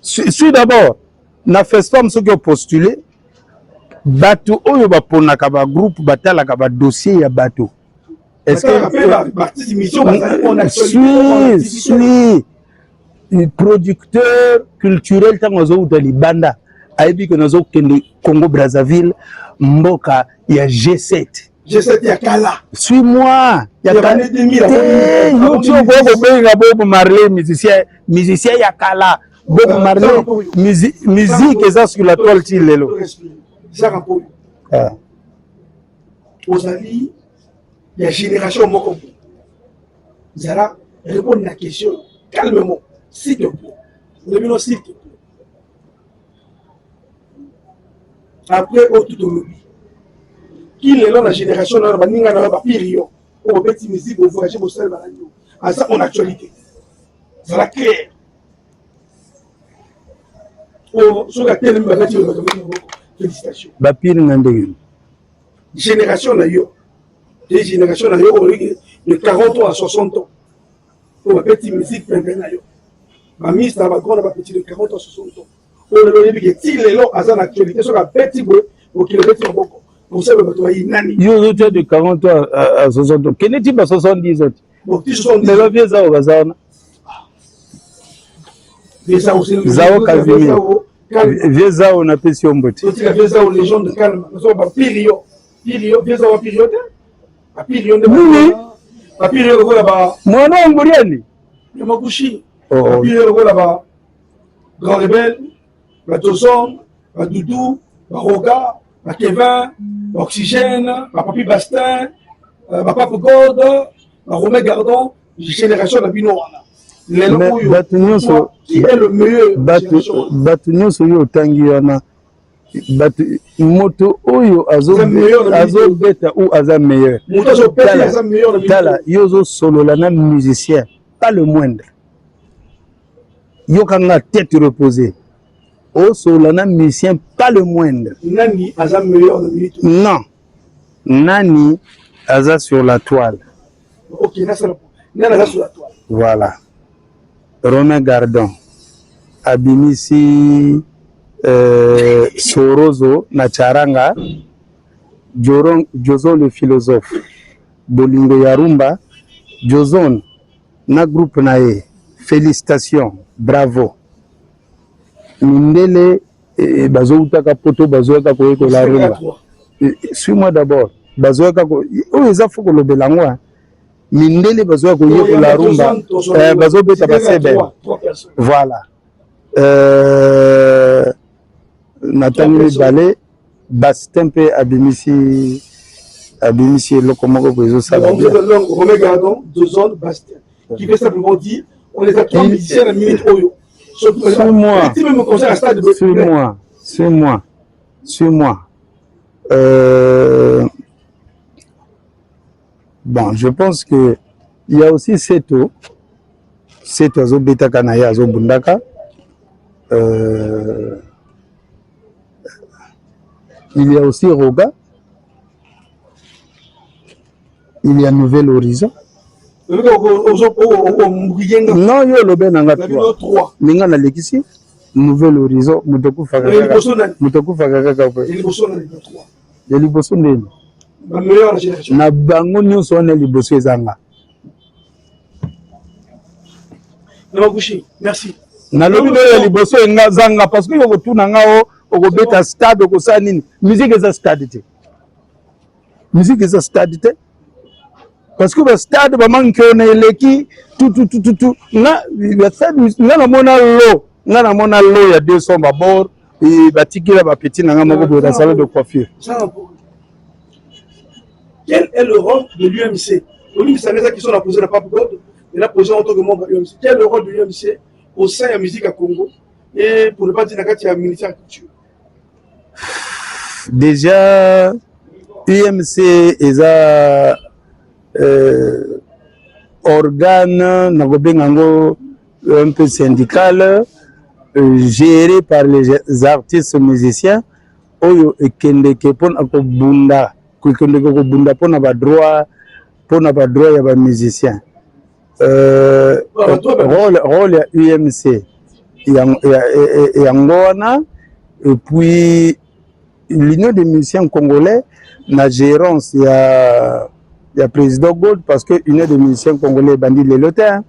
Suis d'abord, na FESPAM ceux qui ont postulé, bateau, oyo ba pona kaba groupe, batala kaba dossier ya bateau. Est-ce que. Suis. Producteur culturel, tant que nous avons Banda. Aïbi que nous avons Congo Brazzaville, Mboka, il y a G7.
G7, il y a Kala.
Suis-moi. Il y a Kala. Bob Marley, musicien, il y a Kala. Bob Marley, musique, et ça sur la toile, il est là.
Ça rapport. Aux amis, il y a génération Moko. Zara, répondre à la question calmement, s'il te plaît. Le s'il te plaît. Après, au tout au lobby. Qui est là, la génération, on a un pire, on a petit musique, on voyage au sel, à ça, en actualité. Ça la clair. Sur la télé, félicitations. Génération, des générations, de 40 ans à 60 ans. On a petit musique, ma mise dans ma grande, petit de 40 ans à 60 ans. On a dit que si les lots à l'actualité sur la petit bout, pour qu'il ait fait beaucoup. Pour ça, il y a
une de 40 ans à 60 ans. Quel est-il à 70 ans? Mais le vieux, ça, on va ça. Zao Casimir. Vieux Zao na pesi ombote.
Vieux Zao légende calme. Nous sommes Pirio. Vieux Zao Pirio. Pirio. Pirio là-bas.
Mwana nguriani.
Yamaguchi. Pirio là-bas. Grand Rebelle, Toson, Doudou, Roga, Kevin, Oxygène, Papi Bastin, Papa God, Romain Gardon, génération de Binoana. Qui est le meilleur?
Batunyo soyo otangi wana. Moto oyo azo beta ou aza meilleur. Tala yozo solo la na musicien, pas le moindre. Yokanga tête reposée. Oh solo la musicien, pas le moindre.
Nani aza meilleur de minute.
Non. Nani aza sur la toile.
Ok, Nani aza sur la toile.
Voilà. Romain Gardon. Abimisi Sorozo na Charanga. Jozon le philosophe. Bolingo Yarumba. Jozon na groupe nae. Félicitations. Bravo. Mindele bazouta poto bazouka ko la rumba. Suis-moi d'abord. Bazouka ko o ezafu ko lobelangwa. Mindele bazouka ko la rumba. Bazobeta basebe. Voilà. Nathalie Balé Bastempe Abimisi Lokomoko Kozo Sala.
Romain Gardon, Dozon, Bastien. Qui veut simplement dire on les a trois musiciens à minute Oyo.
Suis-moi. Bon, je pense que il y a aussi Seto Azo Beta Kanaya Azo Bundaka. Il y a aussi Roga. Il y a Nouvel Horizon.
Non,
yo lobe nanga 3. Minga na lekisi Nouvel Horizon mutoku fagaka kapo. Ya liboso ndeni. Na bango nyonso wana liboso ezanga.
Merci.
Na lobi ya liboso enga zanga parce que yoko tuna ngao okobeta stade okosa nini. Musique eza stade te. Parce que le stade va manquer on eleki tout na na mona lo il y a 200 babord et batikila ba petit na ngamo ko dans salon de coiffure.
Quel est le rôle de l'UMC? L'UMC c'est la question a posé la Pape God et la posé en tant que membre de l'UMC. Quel est le rôle de l'UMC au sein de la musique à Congo et pour ne pas dire qu'il y a militaire culture?
Déjà UMC est organe un peu syndical géré par les artistes musiciens oyo ekendeke pona ko bunda pona ba droit ya ba musiciens rôle ya UMC yangona et puis l'Union des musiciens congolais na gérance il y a président Gold parce que une des musiciens congolais bandit les lotins.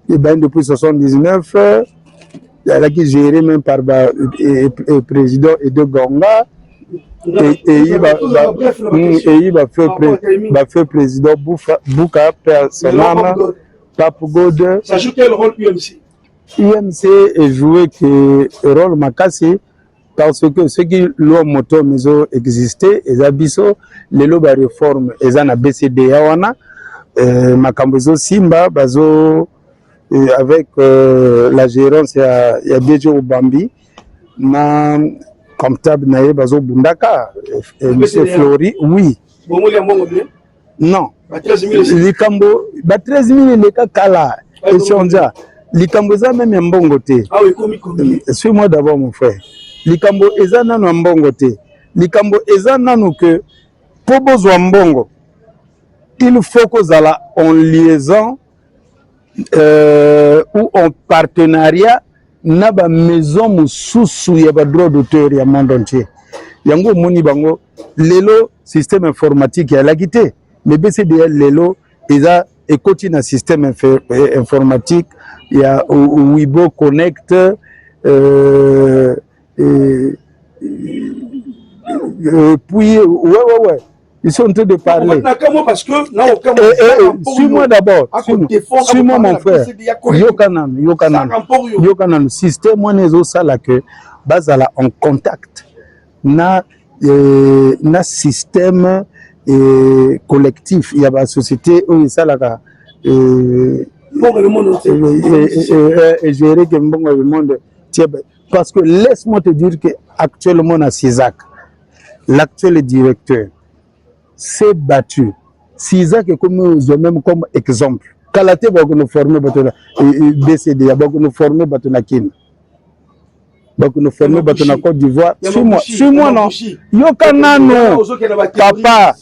Il bandit depuis 1979. Il a qui géré même par le président Edo Gonga. Et il va faire président Bouka, son âme, Pape God.
Ça joue quel rôle UMC?
UMC est joué que rôle Makassi. Parce que ce qui l'ont moto miso existé, les abisso, les loba réforme, les ana BCD yawana, makambozo Simba, bazo avec la gérance il y a Dejo Bambi, na comptable nae bazo Bundaka, monsieur Flori, oui. Non. Likambo, 13 000 les kala, et chanja. Likambo za même mbongo te.
Ah oui, comme.
Suis-moi d'abord mon frère. Likambo eza nanu mbongo te. Likambo eza nanu que pour besoin mbongo, il faut que zala en liaison ou en partenariat na ba maison mususu ya ba droit d'auteur ya monde entier. Yango moni bango lelo système informatique ya lakité mais BCDL lelo eza et continue un système informatique, il y a Weibo Connect, puis ouais. Ils sont en train de parler. Suis-moi d'abord. Suis-moi mon frère. Yokanan. Système, moi, n'est ça là que basala en contact. Na système collectif. Il y a une société où il y a là. Gérer le monde. Parce que laisse-moi te dire qu'actuellement, on a CISAC, l'actuel directeur, s'est battu. CISAC est comme exemple. Kalate va nous former BCD, va nous former Batonakin. Va nous former Batona Côte d'Ivoire. Suis-moi non. Yokanano. Papa.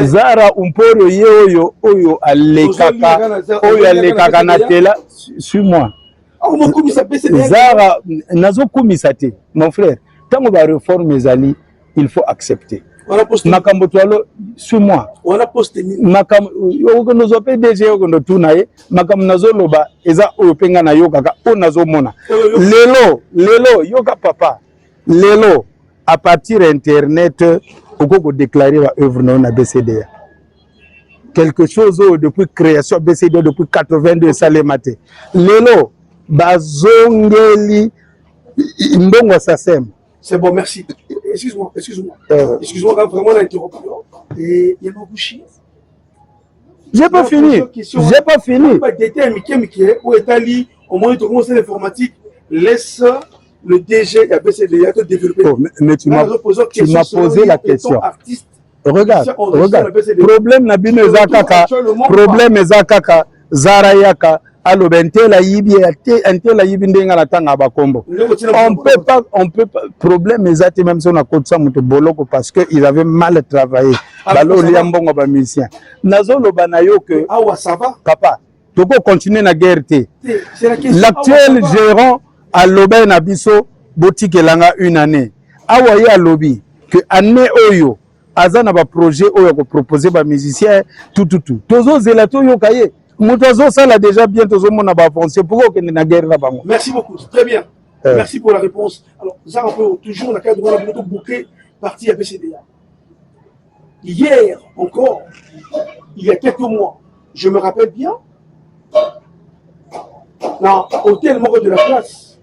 Zara umporo yeoyo oyo alekaka na tela. Suis-moi. Zara nazo komisate mon frère. Tant on va réformer Zali, il faut accepter. Makambo twalo suis-moi. On a posté makam yoko nozo PDG yoko no tunaye makam nazo loba eza openga na yoka ka onazo mona. Lelo yoka papa. Lelo à partir internet oko déclarer la œuvre na BCDA. Quelque chose depuis création BCDA depuis 82 salemate. Lelo bazongeli mbongo sasem.
C'est bon, merci. Excuse-moi. Excuse-moi, vraiment l'interruption. Et il y a mon bouchi.
J'ai pas fini.
Où est Ali, au moins, tout le monde, c'est l'informatique. Laisse le DG et BCDA te développer.
Oh, mais tu m'as posé la question. Regarde. Problème n'a bien ezakaka. Problème ezakaka. Zarayaka. On peut pas, problème exact même si on a côté ça boloko parce que ils avaient mal travaillé. Balo liambongo ba musicien. Nazo lo banayo que
ça va
papa, tu peux continuer la guerre té. L'actuel gérant à Loba na biso boutique langa une année. Awa ya lobby que année oyo azana ba projet oyo ko proposer ba musicien tout. Tozo zelato yo kaye. Ça l'a déjà bientôt avancé. Pourquoi on est dans la guerre là-bas?
Merci beaucoup, très bien. Merci pour la réponse. Alors, ça, on peut toujours, la cadre de la bouquet, partie à BCDA. Hier encore, il y a quelques mois, je me rappelle bien, dans l'hôtel Moro de la Place,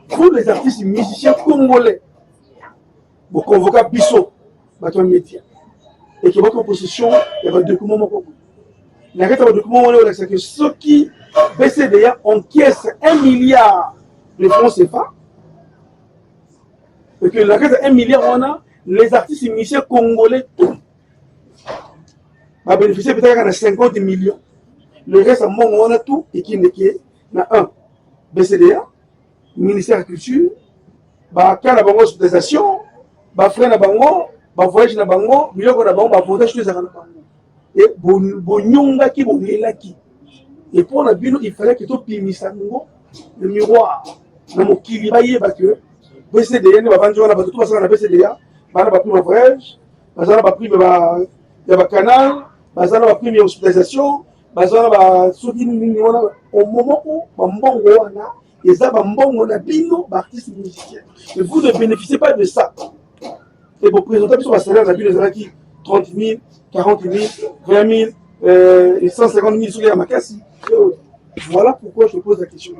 tous les artistes et musiciens congolais, vous convoquez Bissot, votre métier, et qui est votre possession, il y a un document. Il y a un document c'est que ceux qui BCDA encaissent 1 milliard de francs CFA et que la reste 1 milliard on a les artistes et musiciens congolais tout va bénéficier peut-être de 50 millions. Le reste on a tout et qui n'est un BCDA, ministère de la Culture, bah quand la banque hospitalisation, bah frais na bango, bah voyage na bango, biloko na bango, bah voyage tous les arabes. Et bonyonga ki bonyela ki et pour la bino il fallait que to pimisa ngo le miroir na mokili ba yeba que BCDA ne va vendre na bato tout ça na BCDA bana ba prime voyage bazana ba prime ba ya ba canal bazana ba prime hospitalisation bazana ba soki ni wana au moment où ba mbongo wana eza ba mbongo na bino ba artiste musicien et vous ne bénéficiez pas de ça et pour présenter sur la salaire na bino ezala ki 30 000 40 000, 20 000, 150 000 sur les Amakassi. Voilà pourquoi je pose la question.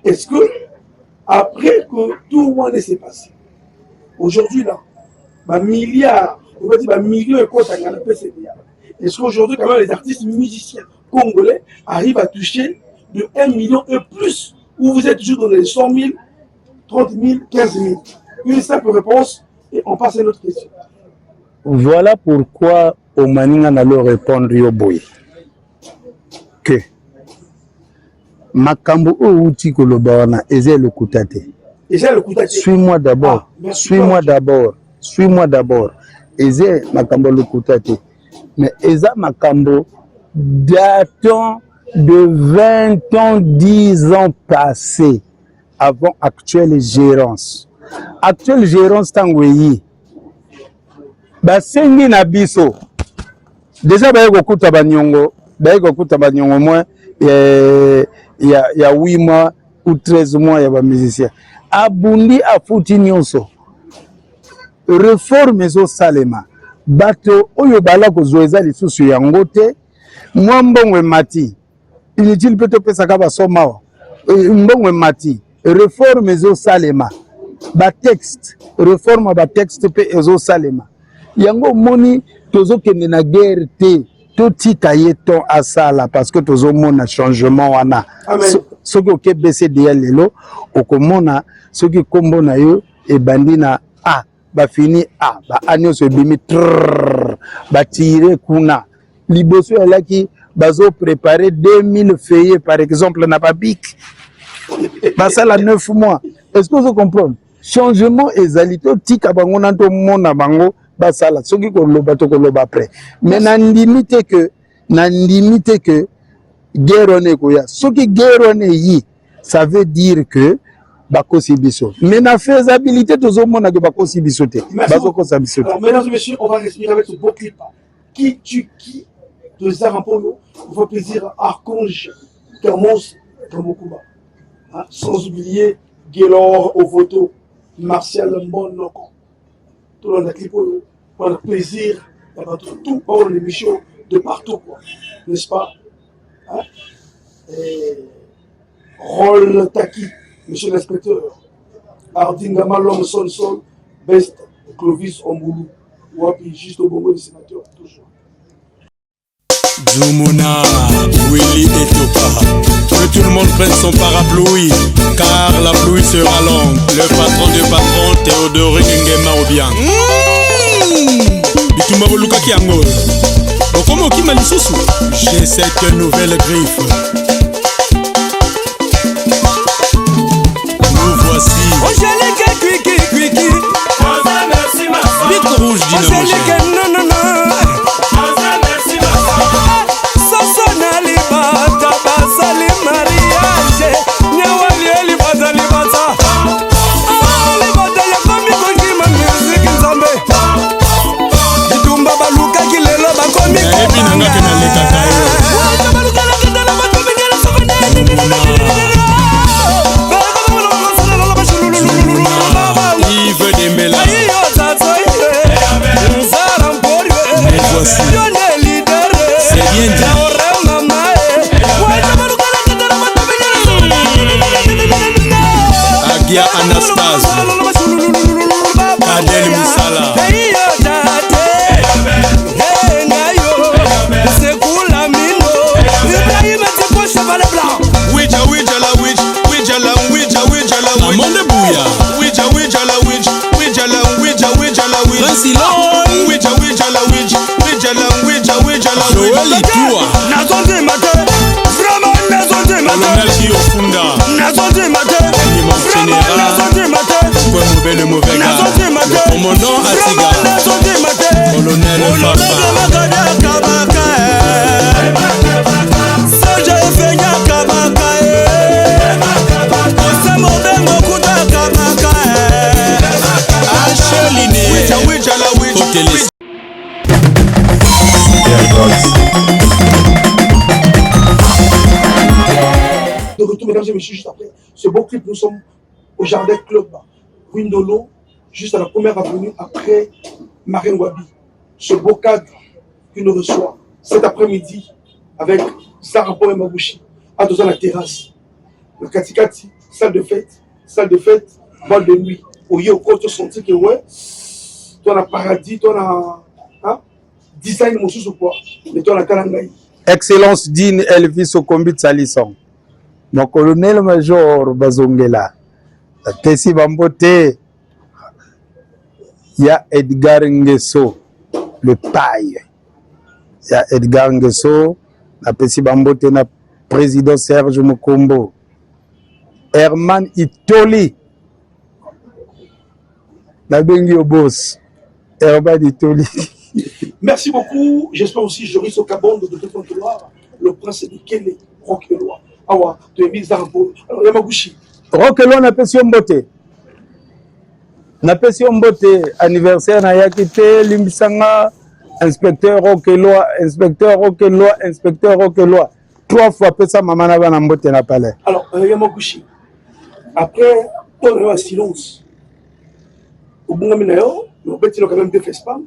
Est-ce que, après que tout le monde s'est passé, aujourd'hui là, milliards, on va dire millions et quoi, ça a PCDA. Est-ce qu'aujourd'hui, quand même, les artistes musiciens congolais arrivent à toucher de 1 million et plus, ou vous êtes toujours dans les 100 000, 30 000, 15 000? Une simple réponse, et on passe à une autre question.
Voilà pourquoi au Maninga n'a leur répondre au boy que Makambo outi kolobawana eze le kutate. Suis-moi d'abord. Suis-moi d'abord. Eze Makambo le kutate. Mais eza Makambo datant de 20 ans, 10 ans passés avant actuelle gérance. Actuelle gérance tangweyi. Basengi na biso. Déjà baye kokuta banyongo baiko kuta banyongo moins ya 8 mois ou 13 mois ya ba musicien abundi afuti nyonso réforme zo salema bato oyo bala kozwa eza lisusu yango te mwa mbongo emati inutile mpe topesaka basoma mbongo emati réforme zo salema batexte réforme batexte mpe ezosalema yango moni tozokende na guerre te totika ye ton asala parce que tozomona changement wana soki okebcda lelo okomona soki kombo na yo ebandi na a bafini a baanyonso ebimi batire kuna liboso elaki bazoprépare 2000 feuillets par exemple na babik basala 9 mois. Est-ce que vous comprenez? Changement ezali totika bango na tomona bango basala soki koloba tokoloba après mais na limite que guerre on ekoya soki guerre on yi ça veut dire que bakosi biso mais na faisabilité tozomona que bakosi biso te bazokosa biso te.
Alors mesdames et messieurs, on va respirer avec ce beau clip qui tue qui de Zarampolo. On fait plaisir à Archange Camos Kamokuba, sans oublier Guélor Ovoto, Martial Mbonoko. Tout le monde a clip on a plaisir d'avoir tout pour l'émission de partout, n'est-ce pas? Rôle Taki, monsieur l'inspecteur, Ardingama Lom Son, Best Clovis Omboulou, ou puis juste au bon des sénateurs, toujours.
Zumuna, Willy et Topa. Que tout le monde prenne son parapluie, car la pluie sera longue. Le patron de patron, Théodore Ngema Obiang. Bituma Voluka Kiango. Comment qui m'a lisusu? J'ai cette nouvelle griffe. Nous voici. Vite rouge dynamo. Agia Anastase Adel Moussala le mauvais gars, le commandant Atiga, colonel
De retour, mesdames et messieurs, juste après ce beau clip, nous sommes au Jardin Club Windolo, juste à la première avenue après Marine Wabi. Ce beau cadre qui nous reçoit cet après-midi avec Zarapo et Mabushi à dans la terrasse. Le Katikati, salle de fête, bal de nuit. Au Yoko, tu sens que ouais, toi, on paradis, toi, on design mon sous quoi, mais toi, on Kalangaï.
Excellence Dean Elvis Okombi Salisson. Mon colonel-major Bazongela. Tesi Bambote, il y a Edgar Nguesso, le taille. Il y a Edgar Nguesso, la Tesi Bambote, le président Serge Mukombo, Herman Itoli, la Bengi boss, Herman Itoli.
Merci beaucoup. J'espère aussi Joris Okabon de tout Contrôleur, le prince de Kélé, Roquelois. Awa, tu es mis Zarapo. Alors, Yamaguchi.
Roquelois n'a pas si mbote. N'a pas si mbote. Anniversaire na yakite limbisanga inspecteur Okelwa, inspecteur Okelwa, inspecteur Okelwa. 3 fois après ça, maman n'a pas mbote na palais.
Alors, Yamakushi, après, on est en silence. Au bon moment, on peut quand même des FESPAM.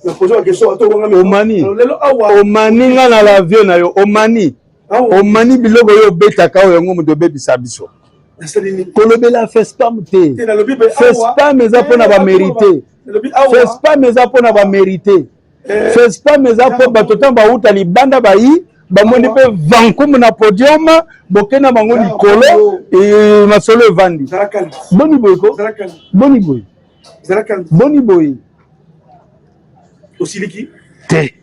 Omani, Omani nga na l'avion na yo, Omani. Omani biloko yo beta ka yo ngomu de baby sabiso. Kolobela FESPAM te. FESPAM eza pona ba mérité. FESPAM eza pona ba mérité. FESPAM eza po batota ba uta libanda ba yi, ba moni pe vankumu na podium, bokena bango likolo et masolo evandi. Boni boy ko? Boni boy. Boni boy.
Osiliki
te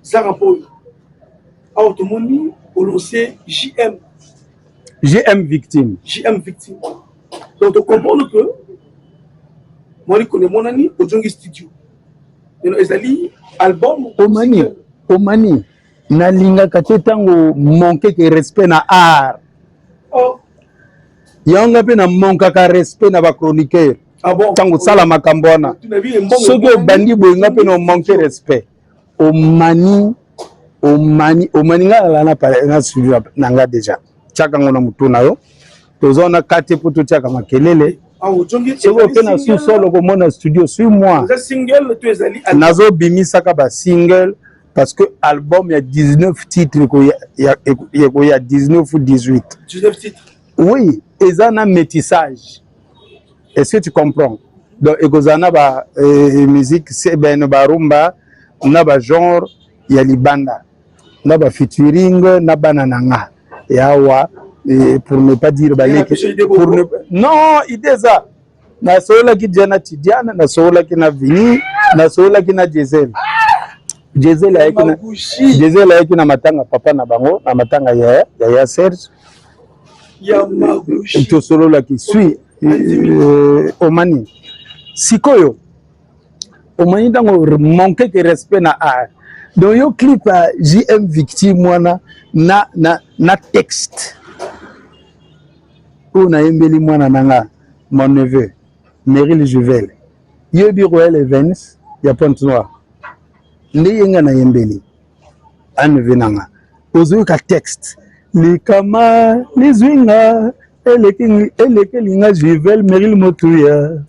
Zarapoy Automoni lancé JM victime. Donc on comprend que moi je connais mon ami au Djongi Studio. Et album
Omani na linga katetango manquer que respect na art.
Oh
yanga pe na manquer ka respect na ba chroniqueur.
Ah bon?
Tango sala makambo wana soki obandi boye nga mpe na omanke respect omani nga alana na studio na nga deja tiaka ngo na mutu na yo tozona kate po totiaka makelele soki oke na sous-sol okomona studio suis moi nazobimisaka basingle parce que album ya 19 titres ya 19 ou 18
titres
oui eza na métissage. Est-ce que tu comprends? Donc, ekozana ba musique, c'est ben ba rumba, na ba genre ya libanda, na ba featuring, na banananga. Et awa, pour ne pas dire pour ne non, idée ça. Na sola ki Diana Tidiana, na sola ki na Vini, na sola ki na Giselle. Giselle ayaki na matanga papa na bango, na matanga ya Serge.
Ya Magushi.
To solo la ki suit. Omani sikoyo Omani dango manquer que respect na art donc yo clip à JM victime mwana na texte on a embeli mwana nanga mon neveu Meryl Juvel yo bi Royal Events ya Pointe Noire ndiyenga na embeli aneve nanga ozo ka texte likama lizwinga eleke linga Juvel Meryl Motuya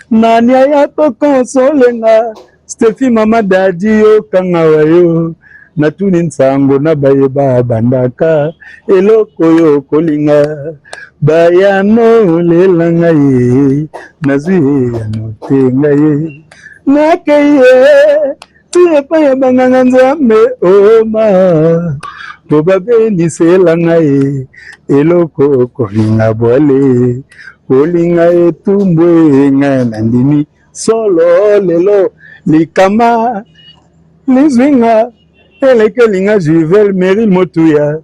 nani ya to konsolenga Steffi mama dadi yo kanga wayo natuni nsango na bayeba bandaka eloko yo kolinga bayano lelanga ye nazwi ya notenga ye nakeye tuye pa ya banganga nzambe oma to babeniselanga ye eloko kolinga bwale kolinga etumbwe nga nandimi solo lelo likama lizwinga eleke linga Juvel Meryl Motuya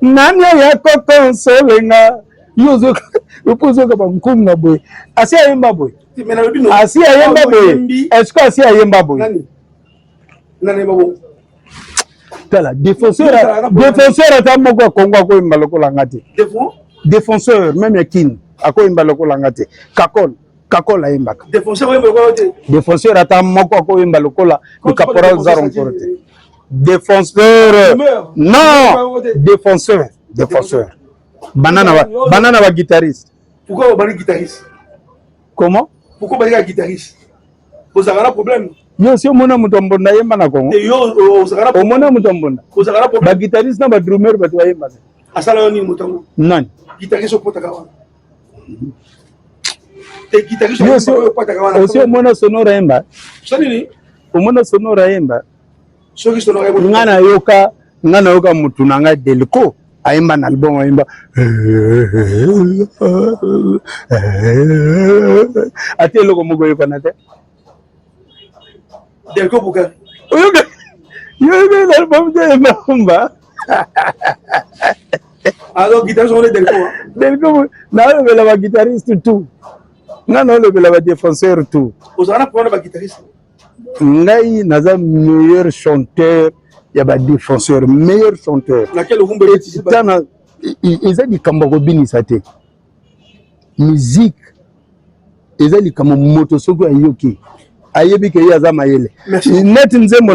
nani ya kokonsolenga yozo upozoka bankunga boy asi ayemba boy est-ce que asi ayemba boy
nani babo
tala défenseur ata moko akongo akoyemba lokola ngati défenseur même yakin akoyemba lokola ngati kakol ayembaka défenseur ata moko akoyemba lokola caporal zaron porte défenseur non défenseur banana ba guitariste
pourquoi ba guitariste
comment
pourquoi ba guitariste vous avez un problème
yo si omona mutu mbonda yemba na Kongo omona mutu mbonda ba guitariste na ba drummer batu yemba
asala yo ni mutango
nani
guitariste opotaka wana te guitariste opotaka wana
aussi omona sonora yemba
sanini
omona sonora yemba
soki sonora
yemba ngana yoka mutu nanga Delco ayemba na album ayemba ate loko moko yepana te
Delco Bukari.
Yo l'album de Mamba.
Alors guitariste on est Delco.
Delco na le guitariste tout. Na le défenseur tout.
Vous allez prendre le guitariste.
Ngai naza meilleur chanteur, il y a ba défenseur, meilleur chanteur.
Laquelle vous me dites
tana ezali kambako binisa te. Musique ezali kama moto soko ayoki. ayebi ke yaza mayele net nzembo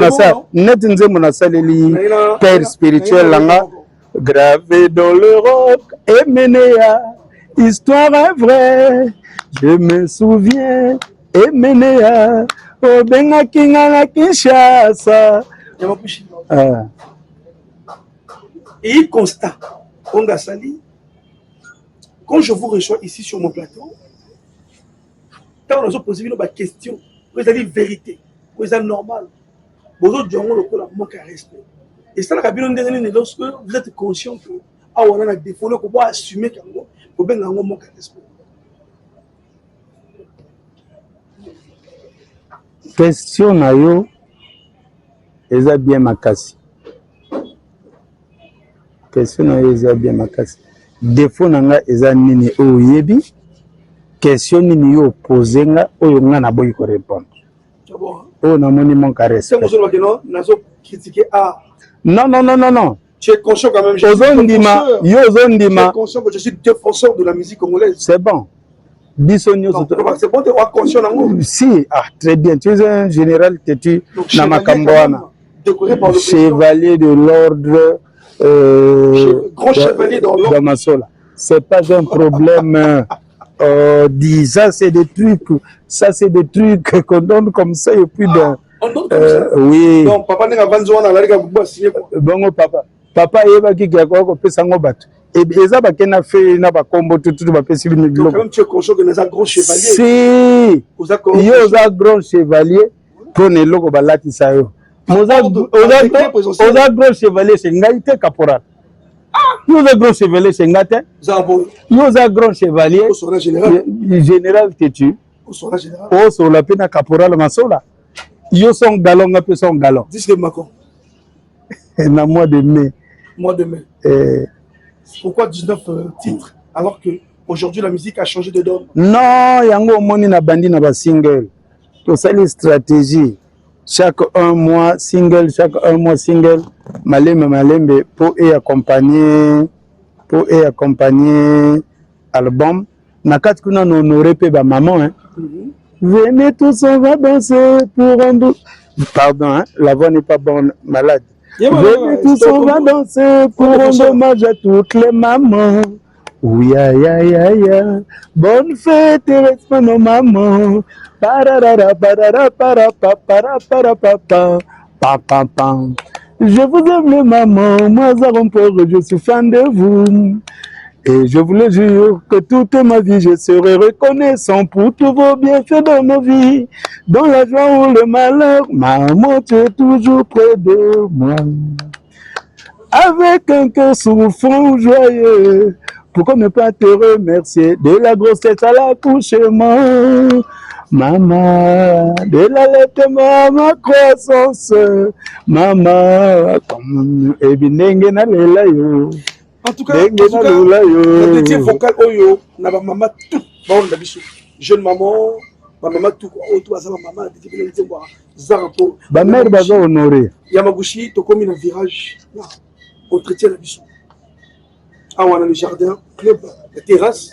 na saleli père spirituel langa gravé dans le roc et Ménéa histoire vraie je me souviens et Ménéa obenga kinga na Kinshasa
et constat Onga Sali quand je vous reçois ici sur mon plateau quand on a posé une question vous avez dit vérité vous êtes normal vous autres gens le manque de respect et ça la lorsque vous êtes conscient que ah on a des défauts qu'on doit assumer qu'il faut bien un manque de respect.
Question na yo eza bien makasi. Question na yo eza bien makasi. Défaut nanga eza nini oyebi? Question nini yo poser nga oyo nga na boyi ko répondre. Oh na moni mon caresse.
C'est vous que non nazo critiquer
non.
Tu es conscient quand même.
Tu es
conscient que je suis défenseur de la musique congolaise.
C'est bon.
C'est bon, tu es conscient.
Si, très bien. Tu es un général têtu. Chevalier de l'ordre.
Grand chevalier dans l'ordre.
Damasola. C'est pas un problème. Dis ça, c'est des trucs. Ça, c'est des trucs qu'on donne comme ça et puis d'un. Oui.
Donc, papa n'est pas besoin d'aller à la signer.
Bon, papa. Papa, il va qui a quoi que ça bat. Et ça va qu'on a fait n'a pas combo tout va passer le milieu.
Quand même tu es conscient que nous avons grand chevalier.
Si. Vous avez grand chevalier pour ne logo balati ça yo. Vous avez grand chevalier c'est ngaïté caporal. Vous avez grand chevalier c'est ngaïté. Vous avez grand chevalier général têtu.
Au général.
Oh sur la peine caporal masola. Yo son galon un peu son galon.
Dis-le Macron.
Dans mois de mai.
Mois de mai. Pourquoi 19 titres alors que aujourd'hui la musique a changé de donne?
Non, yango moni na bandi na ba single. To ça les stratégies. Chaque un mois single, malembe pour accompagner album. Na kat kuna no honorer pe ba maman hein. Venez tous on va danser pour un bout. Pardon hein, la voix n'est pas bonne, malade. Venez tous on va danser pour rendre hommage à toutes les mamans. Oui, ya. Bonne fête et respect nos mamans. Pararara, parara, para, para, para, papa. Je vous aime les mamans, moi Zarompor, je suis fan de vous. Et je vous le jure que toute ma vie je serai reconnaissant pour tous vos bienfaits dans nos vies. Dans la joie ou le malheur, maman tu es toujours près de moi. Avec un cœur souffrant ou joyeux, pourquoi ne pas te remercier de la grossesse à l'accouchement? Maman, de l'allaitement à ma croissance, maman, comme ebinenge na lela yo.
En tout cas, la deuxième vocale oyo na ba maman tout bon la biso. Jeune maman, ba maman tout autour à sa maman de dire que Zarapo.
Ba mère baza honorer.
Yamaguchi to comme un virage. Entretien la biso. Ah on a le jardin, club, la terrasse.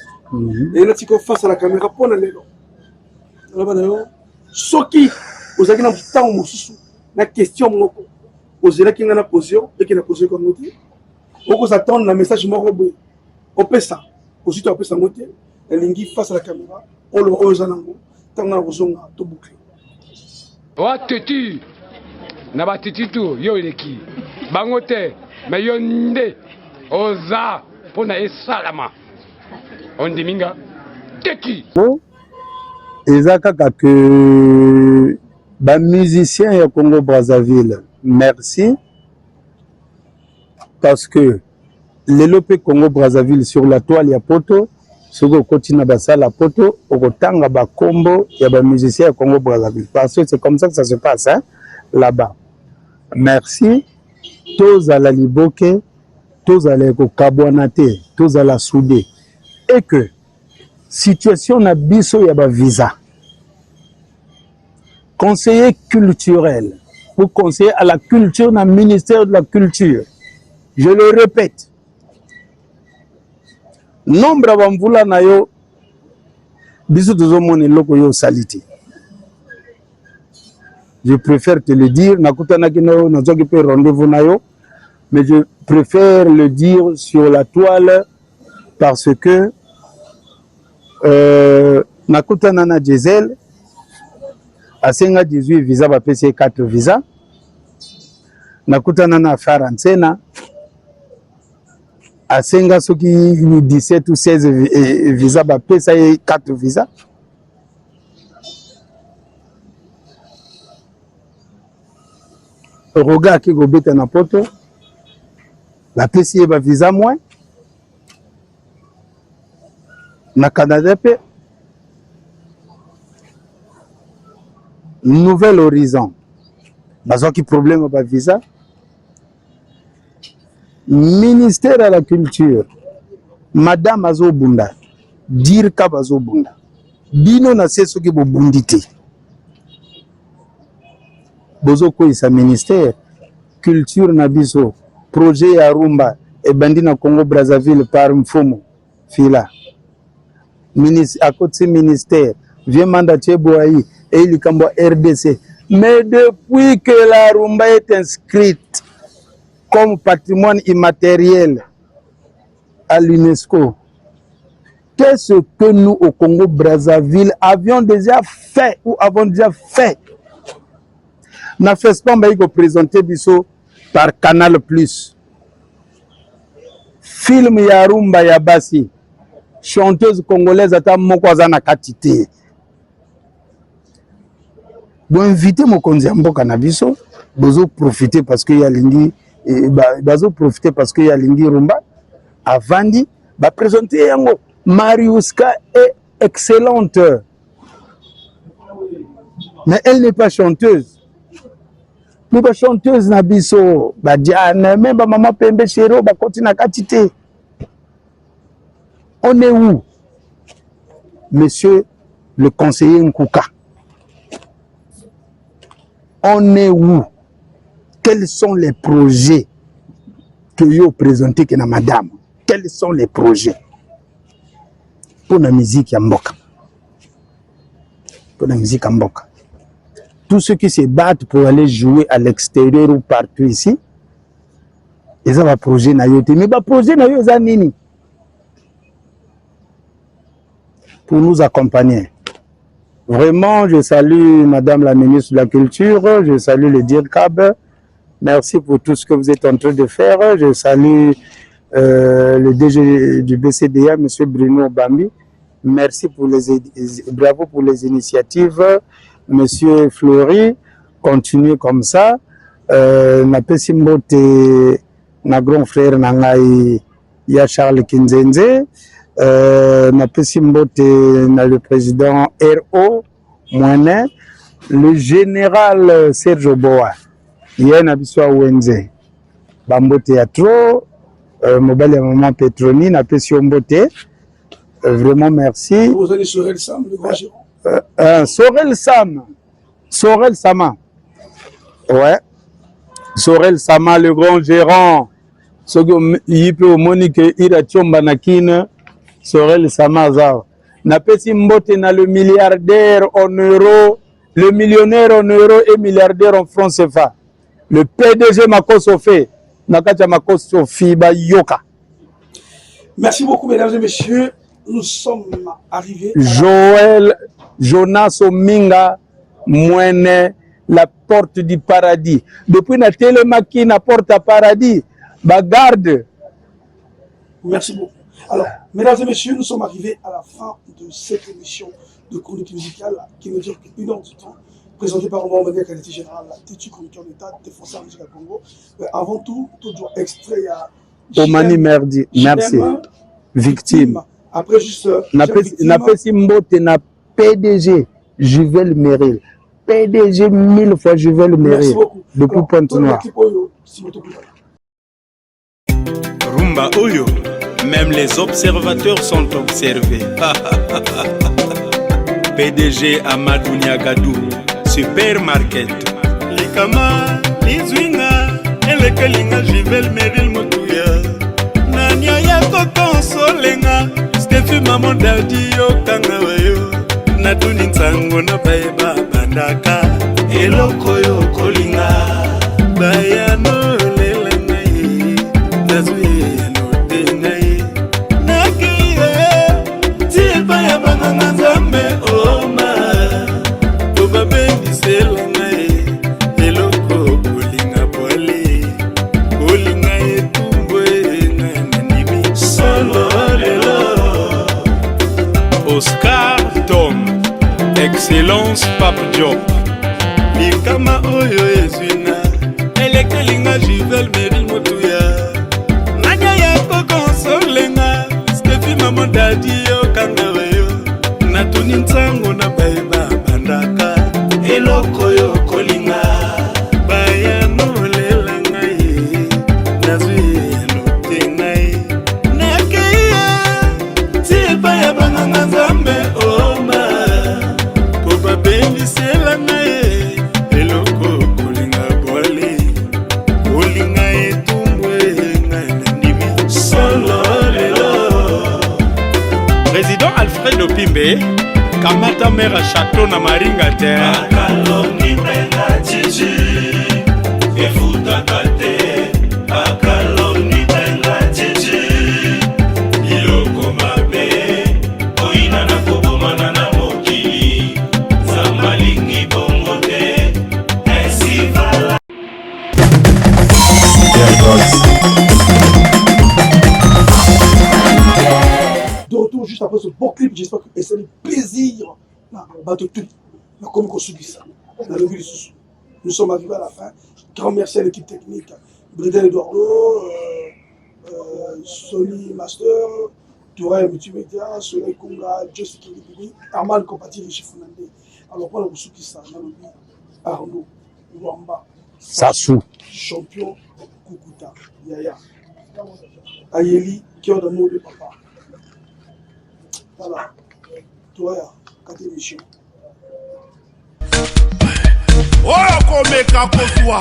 Et là tu face à la caméra pour aller là. Soki ozaki na temps mosusu na question moko ozela kinga na position et qui na posé comme noté. On s'attend le message mort on peut ça aussi tu as pu ça monter lingi face à la caméra on le ozanango tanga kozonga to boucler
wa teti na ba teti tu yo eleki bango te mais yo nde oza pona esalama on diminga teki
eza kaka que ba musicien ya Congo Brazzaville merci. Parce que l'élopé Congo Brazzaville sur la toile ya poto, sur le continent basal la poto, au kotanga ba combo ya ba musicien Congo Brazzaville. Parce que c'est comme ça que ça se passe hein, là-bas. Merci. Tous à la liboke, tous à la kabwanate, tous à la soudé. Et que situation na biso ya ba visa. Conseiller culturel pour conseiller à la culture dans le ministère de la culture. Je le répète. Nombre bamvula na yo biso tozomona eloko yo saliti. Je préfère te le dire. Nakutanaki no nazoki pe rendez-vous na yo. Mais je préfère le dire sur la toile parce que nakutana na Gisèle asenga 18 visa ba pesi 4 visa. Nakutana na Faransena asenga soki 17 ou 16 visa ba pesa 4 visa. Roga ki gobeta na poto la pesi ba visa moins na Canada pe Nouvel Horizon bazaki problème ba visa. Ministère à la culture Madame Azobunda Dirka Bazobunda bino na seso ki bobundi te bozoko isa ministère culture na biso projet ya rumba e bandi na Congo Brazzaville par mfumo fila à côté ministère vieux mandat Cheboayi et il kambo RDC. Mais depuis que la rumba est inscrite comme patrimoine immatériel à l'UNESCO, qu'est-ce que nous au Congo Brazzaville avions déjà fait ou avons déjà fait? Na FESPAM baïko présenté biso par Canal Plus. Film ya rumba ya basi. Chanteuse congolaise ata moko azana katité. Bon invité mokonzi mboka na biso, bozo profiter parce que ya lingi bazo profiter parce que ya lingi rumba avandi ba présenter yango. Mariuska est excellente. Mais elle n'est pas chanteuse. Nous ba chanteuse na biso, ba diane même ba maman Pembe Chéro ba continue katité. On est où? Monsieur le conseiller Nkouka. On est où? Quels sont les projets que vous présentez que na madame? Quels sont les projets pour la musique ya mboka? Pour la musique ya mboka. Tous ceux qui se battent pour aller jouer à l'extérieur ou partout ici, ils ont un projet na yote. Mais ba projet na yo za nini? Pour nous accompagner. Vraiment, je salue Madame la ministre de la Culture, je salue le DIRCAB. Merci pour tout ce que vous êtes en train de faire. Je salue le DG du BCDA, M. Bruno Bambi. Merci pour bravo pour les initiatives. M. Fleury, continuez comme ça. Napesi mbote na grand frère nangai ya Charles Kinzenze. Napesi mbote na le président RO Moine, le général Serge Boa. Hier na biswa wenze bambote ya trop mobile ya maman Petroni napesi mbote vraiment merci.
Vous allez Sorel Sam, le grand gérant.
Sorel Sama. Ouais. Sorel Sama, le grand gérant. Ce que il peut monique ira chomba nakine Sorel Sama zao. Napesi mbote na le milliardaire en euros, le millionnaire en euros et milliardaire en francs CFA. Le PDG Makosofé, Nakacha Makosofi Bayoka.
Merci beaucoup, mesdames et messieurs. Nous sommes arrivés.
Jonas Ominga, Moine, la porte du paradis. Depuis la télémaki, la porte à paradis, bagarde.
Merci beaucoup. Alors, mesdames et messieurs, nous sommes arrivés à la fin de cette émission de chronique musicale qui ne dure qu'une heure du temps, présentée par Omar Omega, qualité générale, la têtu chroniqueur d'État, défenseur musical Congo. Mais avant tout extrait à
Omani Merdi, merci. Victime.
Après, juste.
Napesi mbote na PDG, Juvel Meril. PDG 1000 fois Juvel Meril.
Merci beaucoup.
Depuis Pointe-Noire.
Rumba Oyo, même les observateurs sont observés. PDG Amadou Niagadou, supermarket.
Likama, Lizwinga, Elekelinga, Juvel Meril Motuya. Nanya yako konsolenga, Stefi Maman Dadi Yo Kangawayo. Natuni nsango na baeba bandaka, Eloko kolinga bayano lela ngai nazwi no tengai nakiye tiba ya banganga nzambe oma obabendi sela ngai eloko kolinga bwale kolinga etumbwe ngai nanimi solo lelo. Oscar Tom, Excellence Pape Diop. Likama oyo ezwina elekelinga Juvel Meril Motuya nanya yako konsolenga Stefi Maman Dadi yo kangaweyo natuni ntango na baeba bandaka eloko yo kolinga bayano lela ngai nazwi no tengai nakeya tiba ya banganga nzambe oma poba bendi sela ngai eloko kolinga bwale kolinga etumbwe ngai nandimi solo lelo. Président Alfred Opimbe kamata mera château na maringa te akalongi prenga chichi efuta kate akalongi prenga chichi iloko mabe oina na kobomana na mokili zambalingi bongo te esivala.
De retour juste après ce beau clip, j'espère que c'est le plaisir. Bateau tout, comme on subit ça. Nous sommes arrivés à la fin. Grand merci à l'équipe technique. Bredel Eduardo, Sony Master, Touré Multimédia, Soleil Konga, Jesse Kilibini, Armand Kompati, Richie Funande. Alors, pour la Bousouki, ça, Arnaud, Luamba,
Sassou,
champion, Kukuta, Yaya, Ayeli, qui ont donné de papa. Voilà, Touré, 4 émissions.
oyo komeka kozwa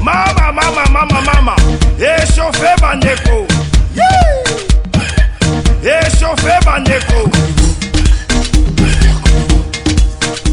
mama échauffe bandeko